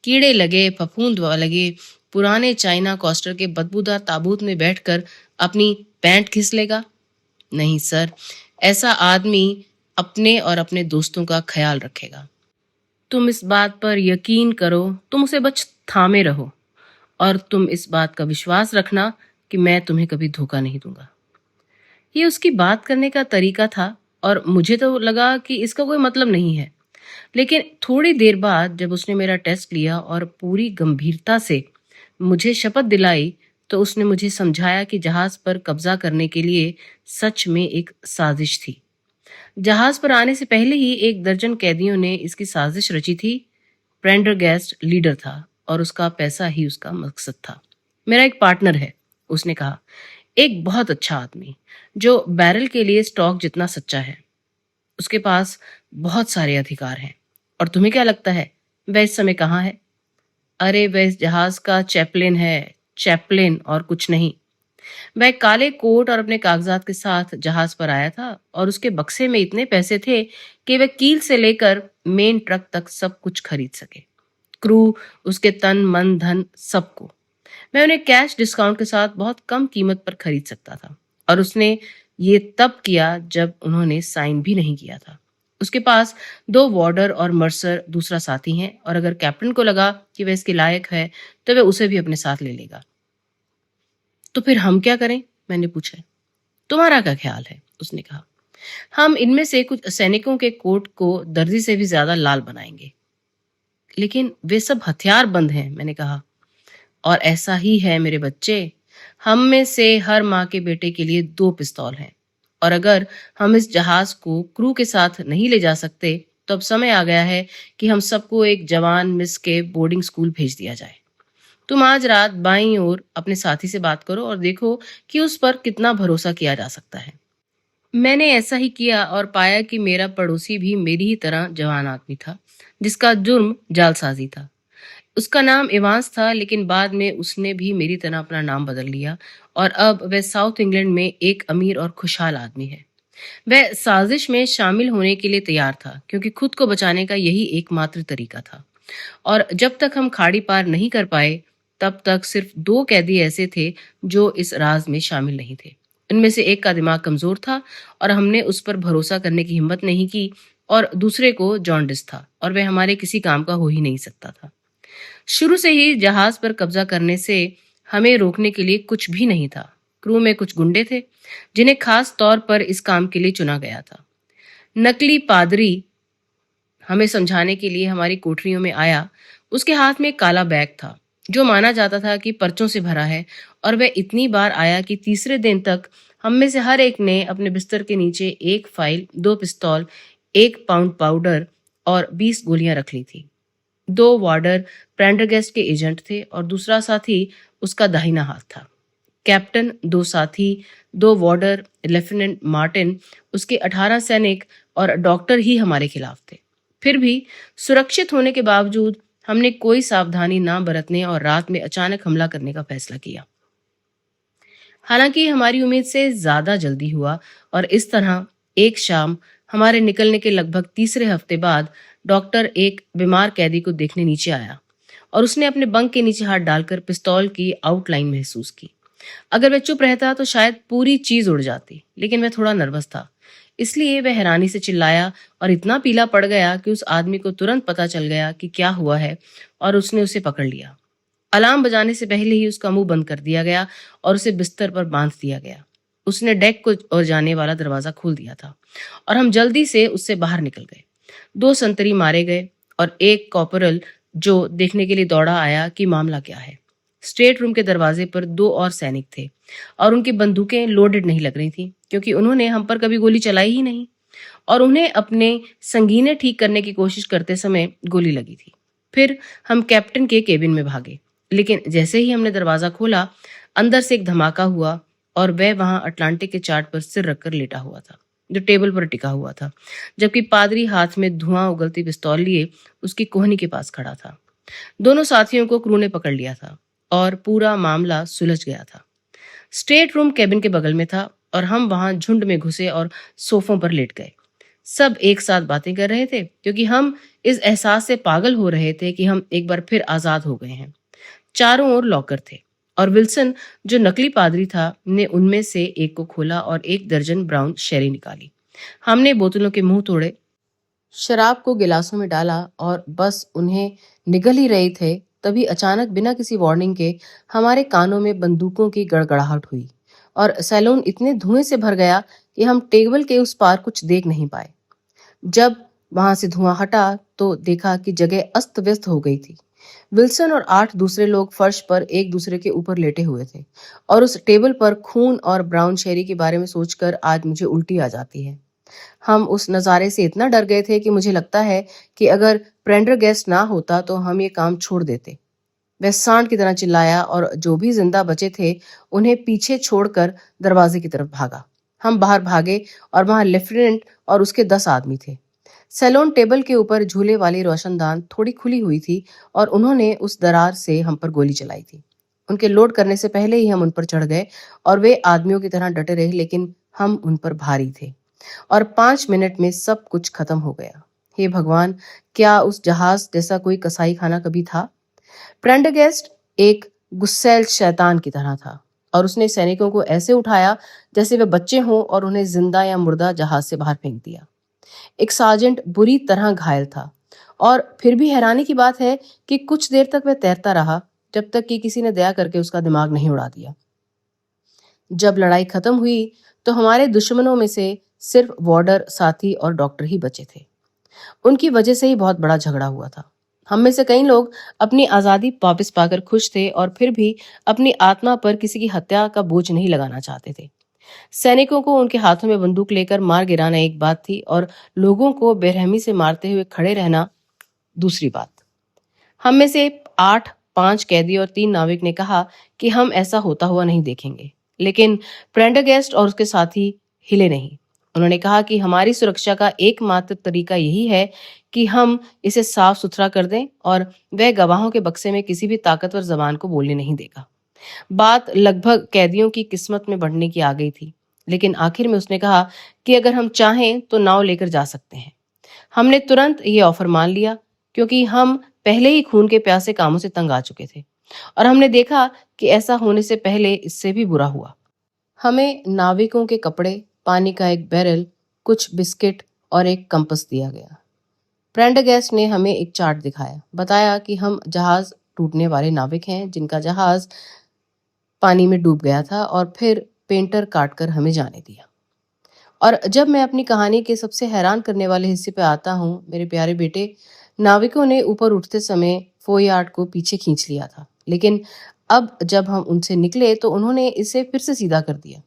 कीड़े लगे, फफूंद लगे पुराने चाइना कॉस्टर के बदबूदार ताबूत में बैठकर अपनी पैंट खींच लेगा? नहीं सर, ऐसा आदमी अपने और अपने दोस्तों का ख्याल रखेगा। तुम इस बात पर यकीन करो, तुम उसे बस थामे रहो, और तुम इस बात का विश्वास रखना कि मैं तुम्हें कभी धोखा नहीं दूंगा। ये उसकी बात करने का तरीका था, और मुझे तो लगा कि इसका कोई मतलब नहीं है। लेकिन थोड़ी देर बाद जब उसने मेरा टेस्ट लिया और पूरी गंभीरता से मुझे शपथ दिलाई, तो उसने मुझे समझाया कि जहाज पर कब्जा करने के लिए सच में एक साजिश थी। जहाज पर आने से पहले ही 1 दर्जन कैदियों ने इसकी साजिश रची थी। प्रेंडरगैस्ट लीडर था और उसका पैसा ही उसका मकसद था। मेरा एक पार्टनर है, उसने कहा, एक बहुत अच्छा आदमी जो बैरल के लिए स्टॉक जितना सच्चा है। उसके पास बहुत सारे अधिकार हैं। और तुम्हें क्या लगता है वह इस समय कहाँ है? अरे, वह इस जहाज का चैपलिन है, चैपलिन, और कुछ नहीं। वह काले कोट और अपने कागजात के साथ जहाज पर आया था, और उसके बक्से में इतने पैसे थे कि वह कील से लेकर मेन ट्रक तक सब कुछ खरीद सके। क्रू, उसके तन मन धन, सबको। मैं उन्हें कैश डिस्काउंट के साथ बहुत कम कीमत पर खरीद सकता था, और उसने ये तब किया जब उन्होंने साइन भी नहीं किया था। उसके पास 2 वार्डर और मर्सर दूसरा साथी हैं, और अगर कैप्टन को लगा कि वह इसके लायक है, तो वह उसे भी अपने साथ ले लेगा। तो फिर हम क्या करें? मैंने पूछा। तुम्हारा क्या ख्याल है? उसने कहा। हम इनमें से कुछ सैनिकों के कोट को दर्जी से भी ज्यादा लाल बनाएंगे। लेकिन वे सब हथियार बंद हैं, मैंने कहा। और ऐसा ही है मेरे बच्चे। हम में से हर माँ के बेटे के लिए 2 पिस्तौल हैं। और अगर हम इस जहाज को क्रू के साथ नहीं ले जा सकते, तो अब समय आ गया है कि हम सबको एक जवान मिस के बोर्डिंग स्कूल भेज दिया जाए। तुम आज रात बाईं ओर अपने साथी से बात करो और देखो कि उस पर कितना भरोसा किया जा सकता है। मैंने ऐसा ही किया और पाया कि मेरा पड़ोसी भी मेरी ही तरह जवान आदमी था, जिसका जुर्म जालसाजी था। उसका नाम इवांस था, लेकिन बाद में उसने भी मेरी तरह अपना नाम बदल लिया, और अब वह साउथ इंग्लैंड में एक अमीर और खुशहाल आदमी है। वह साजिश में शामिल होने के लिए तैयार था, क्योंकि खुद को बचाने का यही एकमात्र तरीका था। और जब तक हम खाड़ी पार नहीं कर पाए, तब तक सिर्फ 2 कैदी ऐसे थे जो इस राज में शामिल नहीं थे। उनमें से एक का दिमाग कमजोर था और हमने उस पर भरोसा करने की हिम्मत नहीं की, और दूसरे को जॉन्डिस था और वह हमारे किसी काम का हो ही नहीं सकता था। शुरू से ही जहाज पर कब्जा करने से हमें रोकने के लिए कुछ भी नहीं था। क्रू में कुछ गुंडे थे जिन्हें खास तौर पर इस काम के लिए चुना गया था। नकली पादरी हमें समझाने के लिए हमारी कोठरियों में आया। उसके हाथ में एक काला बैग था जो माना जाता था कि पर्चों से भरा है, और वह इतनी बार आया कि तीसरे दिन तक हम में से हर एक ने अपने बिस्तर के नीचे 1 फाइल, 2 पिस्तौल, 1 पाउंड पाउडर और 20 गोलियां रख ली थी। 2 वार्डर प्रेंडरगेस्ट के एजेंट थे और दूसरा साथी उसका दाहिना हाथ था। कैप्टन, 2 साथी, 2 वार्डर, लेफ्टिनेंट मार्टिन, उसके 18 सैनिक और डॉक्टर ही हमारे खिलाफ थे। फिर भी सुरक्षित होने के बावजूद हमने कोई सावधानी ना बरतने और रात में अचानक हमला करने का फैसला किया। हालांकि हमारी उम्मीद से ज्यादा जल्दी हुआ, और इस तरह एक शाम हमारे निकलने के लगभग तीसरे हफ्ते बाद डॉक्टर एक बीमार कैदी को देखने नीचे आया, और उसने अपने बंक के नीचे हाथ डालकर पिस्तौल की आउटलाइन महसूस की। अगर वह चुप रहता तो शायद पूरी चीज उड़ जाती, लेकिन वह थोड़ा नर्वस था, इसलिए वह हैरानी से चिल्लाया और इतना पीला पड़ गया कि उस आदमी को तुरंत पता चल गया कि क्या हुआ है और उसने उसे पकड़ लिया। अलार्म बजाने से पहले ही उसका मुंह बंद कर दिया गया और उसे बिस्तर पर बांध दिया गया। उसने डेक को और जाने वाला दरवाजा खोल दिया था और हम जल्दी से उससे बाहर निकल गए। 2 संतरी मारे गए और एक कॉर्पोरल जो देखने के लिए दौड़ा आया कि मामला क्या है। स्टेट रूम के दरवाजे पर 2 और सैनिक थे और उनकी बंदूकें लोडेड नहीं लग रही थी क्योंकि उन्होंने हम पर कभी गोली चलाई ही नहीं और उन्हें अपने संगीने ठीक करने की कोशिश करते समय गोली लगी थी। फिर हम कैप्टन के केबिन में भागे, लेकिन जैसे ही हमने दरवाजा खोला अंदर से एक धमाका हुआ और वह वहां अटलांटिक के चार्ट पर सिर रखकर लेटा हुआ था जो टेबल पर टिका हुआ था, जबकि पादरी हाथ में धुआं उगलती पिस्तौल लिए उसकी कोहनी के पास खड़ा था। दोनों साथियों को क्रू ने पकड़ लिया था और पूरा मामला सुलझ गया था। स्टेट रूम केबिन के बगल में था और हम वहां झुंड में घुसे और सोफों पर लेट गए। सब एक साथ बातें कर रहे थे क्योंकि हम इस एहसास से पागल हो रहे थे कि हम एक बार फिर आजाद हो गए हैं। चारों ओर लॉकर थे और विल्सन जो नकली पादरी था ने उनमें से एक को खोला और 1 दर्जन ब्राउन शेरी निकाली। हमने बोतलों के मुंह तोड़े, शराब को गिलासों में डाला और बस उन्हें निगल ही रहे थे तभी अचानक बिना किसी वार्निंग के हमारे कानों में बंदूकों की गड़गड़ाहट हुई और सैलून इतने धुएं से भर गया कि हम टेबल के उस पार कुछ देख नहीं पाए। जब वहां से धुआं हटा तो देखा कि जगह अस्त व्यस्त हो गई थी। विल्सन और 8 दूसरे लोग फर्श पर एक दूसरे के ऊपर लेटे हुए थे और उस टेबल पर खून और ब्राउन शेरी के बारे में सोचकर आज मुझे उल्टी आ जाती है। हम उस नज़ारे से इतना डर गए थे कि मुझे लगता है कि अगर प्रेंडरगेस्ट ना होता तो हम ये काम छोड़ देते। वह सांड की तरह चिल्लाया और जो भी जिंदा बचे थे उन्हें पीछे छोड़कर दरवाजे की तरफ भागा। हम बाहर भागे और वहां लेफ्टिनेंट और उसके 10 आदमी थे। सैलून टेबल के ऊपर झूले वाली रोशनदान थोड़ी खुली हुई थी और उन्होंने उस दरार से हम पर गोली चलाई थी। उनके लोड करने से पहले ही हम उन पर चढ़ गए और वे आदमियों की तरह डटे रहे, लेकिन हम उन पर भारी थे और 5 मिनट में सब कुछ खत्म हो गया। हे भगवान, क्या उस जहाज जैसा कोई कसाई खाना कभी था? प्रेंडरगेस्ट एक गुस्सैल शैतान की तरह था और उसने सैनिकों को ऐसे उठाया जैसे वे बच्चे हों और उन्हें जिंदा या मुर्दा जहाज से बाहर फेंक दिया। एक सार्जेंट बुरी तरह घायल था और फिर भी हैरानी की बात है कि कुछ देर तक वह तैरता रहा जब तक कि किसी ने दया करके उसका दिमाग नहीं उड़ा दिया। जब लड़ाई खत्म हुई तो हमारे दुश्मनों में से सिर्फ वार्डर, साथी और डॉक्टर ही बचे थे। उनकी वजह से ही बहुत बड़ा झगड़ा हुआ था। हम में से कई लोग अपनी आजादी वापस पाकर खुश थे और फिर भी अपनी आत्मा पर किसी की हत्या का बोझ नहीं लगाना चाहते थे। सैनिकों को उनके हाथों में बंदूक लेकर मार गिराना एक बात थी और लोगों को बेरहमी से मारते हुए खड़े रहना दूसरी बात। हम में से 8, 5 कैदी और 3 नाविक ने कहा कि हम ऐसा होता हुआ नहीं देखेंगे, लेकिन प्रेंडरगेस्ट और उसके साथी हिले नहीं। उन्होंने कहा कि हमारी सुरक्षा का एकमात्र तरीका यही है कि हम इसे साफ सुथरा कर दें और वह गवाहों के बक्से में किसी भी ताकतवर जबान को बोलने नहीं देगा। बात लगभग कैदियों की किस्मत में बढ़ने की आ गई थी, लेकिन आखिर में उसने कहा कि अगर हम चाहें तो नाव लेकर जा सकते हैं। हमने तुरंत ये ऑफर मान लिया क्योंकि हम पहले ही खून के प्यासे कामों से तंग आ चुके थे और हमने देखा कि ऐसा होने से पहले इससे भी बुरा हुआ। हमें नाविकों के कपड़े, पानी का एक बैरल, कुछ बिस्किट और एक कंपस दिया गया। प्रेंडरगेस्ट ने हमें एक चार्ट दिखाया, बताया कि हम जहाज टूटने वाले नाविक हैं जिनका जहाज पानी में डूब गया था और फिर पेंटर काटकर हमें जाने दिया। और जब मैं अपनी कहानी के सबसे हैरान करने वाले हिस्से पे आता हूँ, मेरे प्यारे बेटे, नाविकों ने ऊपर उठते समय फोयार्ड को पीछे खींच लिया था, लेकिन अब जब हम उनसे निकले तो उन्होंने इसे फिर से सीधा कर दिया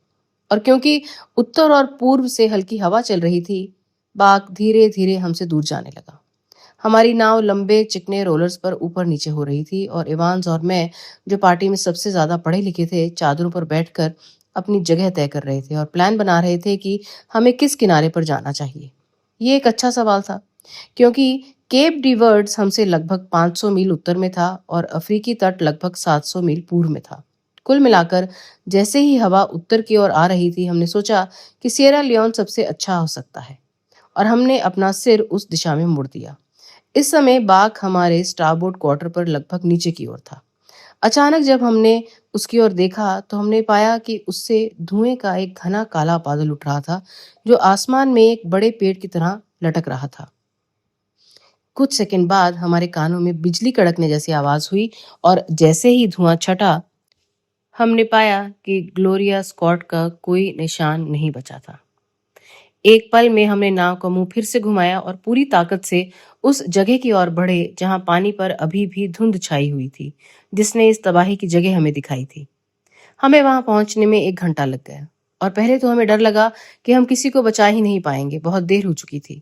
और क्योंकि उत्तर और पूर्व से हल्की हवा चल रही थी, बाग धीरे धीरे हमसे दूर जाने लगा। हमारी नाव लंबे चिकने रोलर्स पर ऊपर नीचे हो रही थी और इवांस और मैं, जो पार्टी में सबसे ज्यादा पढ़े लिखे थे, चादरों पर बैठकर अपनी जगह तय कर रहे थे और प्लान बना रहे थे कि हमें किस किनारे पर जाना चाहिए। ये एक अच्छा सवाल था क्योंकि केप डी वर्ड्स हमसे लगभग 500 मील उत्तर में था और अफ्रीकी तट लगभग 700 मील पूर्व में था। कुल मिलाकर जैसे ही हवा उत्तर की ओर आ रही थी, हमने सोचा कि सिएरा लियोन सबसे अच्छा हो सकता है और हमने अपना सिर उस दिशा में मोड़ दिया। इस समय बाग हमारे स्टारबोर्ड क्वार्टर पर लगभग नीचे की ओर था। अचानक जब हमने उसकी ओर देखा तो हमने पाया कि उससे धुएं का एक घना काला बादल उठ रहा था, जो आसमान में एक बड़े पेड़ की तरह लटक रहा था। कुछ सेकंड बाद हमारे कानों में बिजली कड़कने जैसी आवाज हुई और जैसे ही धुआं छटा, हमने पाया कि ग्लोरिया स्कॉट का कोई निशान नहीं बचा था। एक पल में हमने नाव का मुंह फिर से घुमाया और पूरी ताकत से उस जगह की ओर बढ़े जहां पानी पर अभी भी धुंध छाई हुई थी, जिसने इस तबाही की जगह हमें दिखाई थी। हमें वहां पहुंचने में 1 घंटा लग गया और पहले तो हमें डर लगा कि हम किसी को बचा ही नहीं पाएंगे, बहुत देर हो चुकी थी।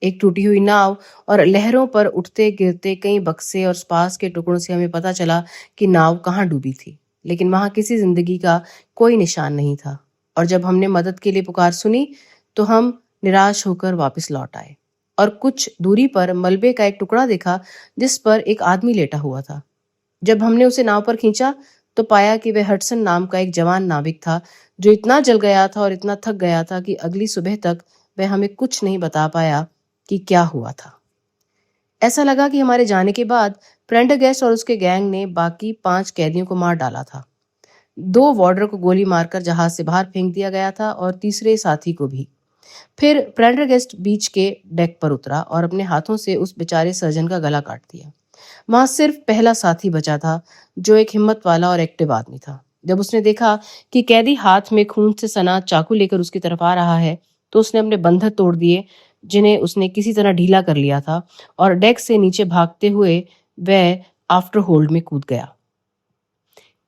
एक टूटी हुई नाव और लहरों पर उठते गिरते कई बक्से और पास के टुकड़ों से हमें पता चला कि नाव कहाँ डूबी थी, लेकिन वहां किसी जिंदगी का कोई निशान नहीं था। और जब हमने मदद के लिए पुकार सुनी तो हम निराश होकर वापस लौट आए और कुछ दूरी पर मलबे का एक टुकड़ा देखा जिस पर एक आदमी लेटा हुआ था। जब हमने उसे नाव पर खींचा तो पाया कि वह हडसन नाम का एक जवान नाविक था, जो इतना जल गया था और इतना थक गया था कि अगली सुबह तक वह हमें कुछ नहीं बता पाया कि क्या हुआ था। ऐसा लगा कि हमारे जाने के बाद प्रेंडरगेस्ट और उसके गैंग ने बाकी 5 कैदियों को मार डाला था। 2 वार्डर को गोली मारकर जहाज से बाहर फेंक दिया गया था और तीसरे साथी को भी। फिर प्रेंडरगेस्ट बीच के डेक पर उतरा और अपने हाथों से उस बेचारे सर्जन का गला काट दिया। वहां सिर्फ पहला साथी बचा था, जो एक हिम्मत वाला और एक्टिव आदमी था। जब उसने देखा कि कैदी हाथ में खून से सना चाकू लेकर उसकी तरफ आ रहा है, तो उसने अपने बंधक तोड़ दिए, जिन्हें उसने किसी तरह ढीला कर लिया था, और डेक से नीचे भागते हुए वह आफ्टर होल्ड में कूद गया।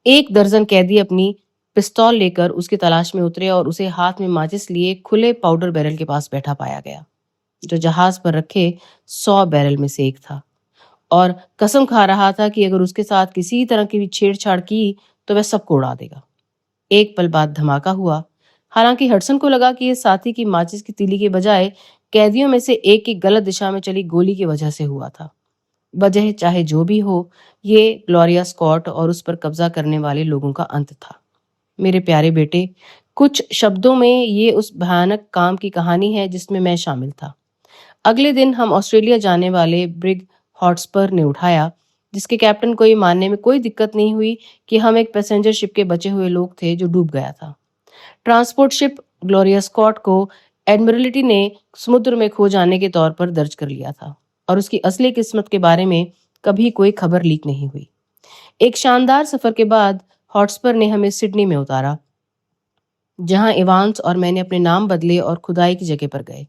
1 दर्जन कैदी अपनी पिस्तौल लेकर उसकी तलाश में उतरे और उसे हाथ में माचिस लिए खुले पाउडर बैरल के पास बैठा पाया गया, जो जहाज पर रखे 100 बैरल में से एक था, और कसम खा रहा था कि अगर उसके साथ किसी तरह की भी छेड़छाड़ की तो वह सबको उड़ा देगा। एक पल बाद धमाका हुआ। हालांकि हडसन को लगा कि यह साथी की माचिस की तीली के बजाय कैदियों में से एक की गलत दिशा में चली गोली की वजह से हुआ था। वजह चाहे जो भी हो, ये ग्लोरिया स्कॉट और उस पर कब्जा करने वाले लोगों का अंत था। मेरे प्यारे बेटे, कुछ शब्दों में ये उस भयानक काम की कहानी है जिसमें मैं शामिल था। अगले दिन हम ऑस्ट्रेलिया जाने वाले ब्रिग हॉटस्पर ने उठाया, जिसके कैप्टन को ये मानने में कोई दिक्कत नहीं हुई कि हम एक पैसेंजर शिप के बचे हुए लोग थे जो डूब गया था। ट्रांसपोर्ट शिप ग्लोरिया स्कॉट को एडमिरल्टी ने समुद्र में खो जाने के तौर पर दर्ज कर लिया था और उसकी असली किस्मत के बारे में कभी कोई खबर लीक नहीं हुई। एक शानदार सफर के बाद हॉटस्पर ने हमें सिडनी में उतारा, जहां इवांस और मैंने अपने नाम बदले और खुदाई की जगह पर गए,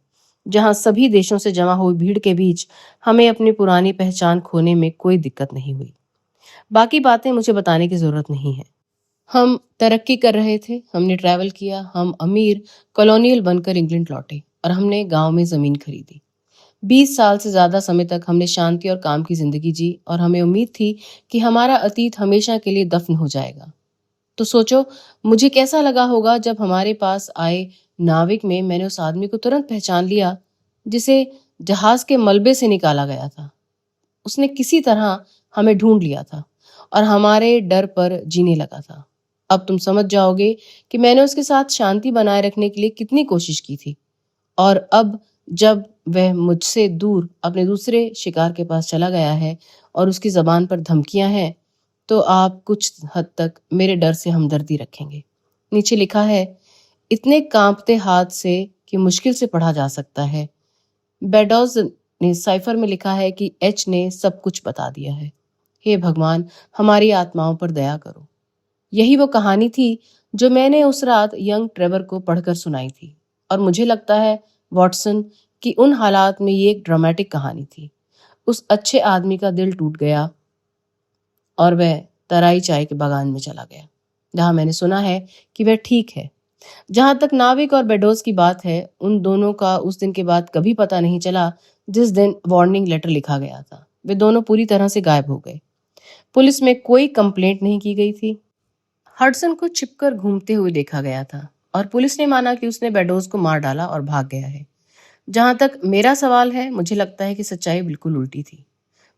जहां सभी देशों से जमा हुई भीड़ के बीच हमें अपनी पुरानी पहचान खोने में कोई दिक्कत नहीं हुई। बाकी बातें मुझे बताने की जरूरत नहीं है। हम तरक्की कर रहे थे, हमने ट्रैवल किया, हम अमीर कॉलोनियल बनकर इंग्लैंड लौटे और हमने गांव में जमीन खरीदी। 20 साल से ज्यादा समय तक हमने शांति और काम की जिंदगी जी और हमें उम्मीद थी कि हमारा अतीत हमेशा के लिए दफन हो जाएगा। तो सोचो मुझे कैसा लगा होगा जब हमारे पास आए नाविक में मैंने उस आदमी को तुरंत पहचान लिया जिसे जहाज के मलबे से निकाला गया था। उसने किसी तरह हमें ढूंढ लिया था और हमारे डर पर जीने लगा था। अब तुम समझ जाओगे कि मैंने उसके साथ शांति बनाए रखने के लिए कितनी कोशिश की थी। और अब जब वह मुझसे दूर अपने दूसरे शिकार के पास चला गया है और उसकी जबान पर धमकियां हैं, तो आप कुछ हद तक मेरे डर से हमदर्दी रखेंगे। नीचे लिखा है, इतने कांपते हाथ से कि मुश्किल से पढ़ा जा सकता है। बेडोज ने साइफर में लिखा है कि एच ने सब कुछ बता दिया है। हे भगवान, हमारी आत्माओं पर दया करो। यही वो कहानी थी जो मैंने उस रात यंग ट्रेवर को पढ़कर सुनाई थी, और मुझे लगता है वॉटसन कि उन हालात में ये एक ड्रामेटिक कहानी थी। उस अच्छे आदमी का दिल टूट गया और वह तराई चाय के बागान में चला गया, जहां मैंने सुना है कि वह ठीक है। जहां तक नाविक और बेडोस की बात है, उन दोनों का उस दिन के बाद कभी पता नहीं चला जिस दिन वार्निंग लेटर लिखा गया था। वे दोनों पूरी तरह से गायब हो गए। पुलिस में कोई कंप्लेंट नहीं की गई थी। हडसन को छिपकर घूमते हुए देखा गया था और पुलिस ने माना कि उसने बेडोस को मार डाला और भाग गया है। जहां तक मेरा सवाल है, मुझे लगता है कि सच्चाई बिल्कुल उल्टी थी।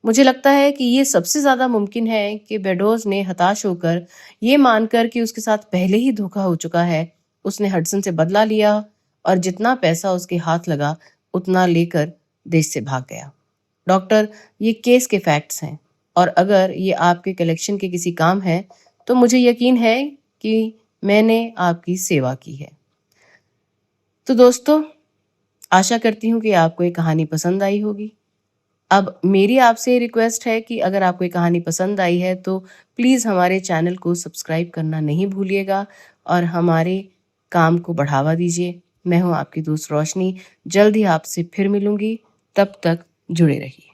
मुझे लगता है कि ये सबसे ज्यादा मुमकिन है कि बेडोस ने हताश होकर ये मानकर कि उसके साथ पहले ही धोखा हो चुका है, उसने हडसन से बदला लिया और जितना पैसा उसके हाथ लगा उतना लेकर देश से भाग गया। डॉक्टर, ये केस के फैक्ट्स हैं। और अगर ये आपके कलेक्शन के किसी काम है तो मुझे यकीन है कि मैंने आपकी सेवा की है। तो दोस्तों, आशा करती हूँ कि आपको ये कहानी पसंद आई होगी। अब मेरी आपसे रिक्वेस्ट है कि अगर आपको ये कहानी पसंद आई है तो प्लीज़ हमारे चैनल को सब्सक्राइब करना नहीं भूलिएगा और हमारे काम को बढ़ावा दीजिए। मैं हूँ आपकी दोस्त रोशनी, जल्द ही आपसे फिर मिलूंगी, तब तक जुड़े रहिए।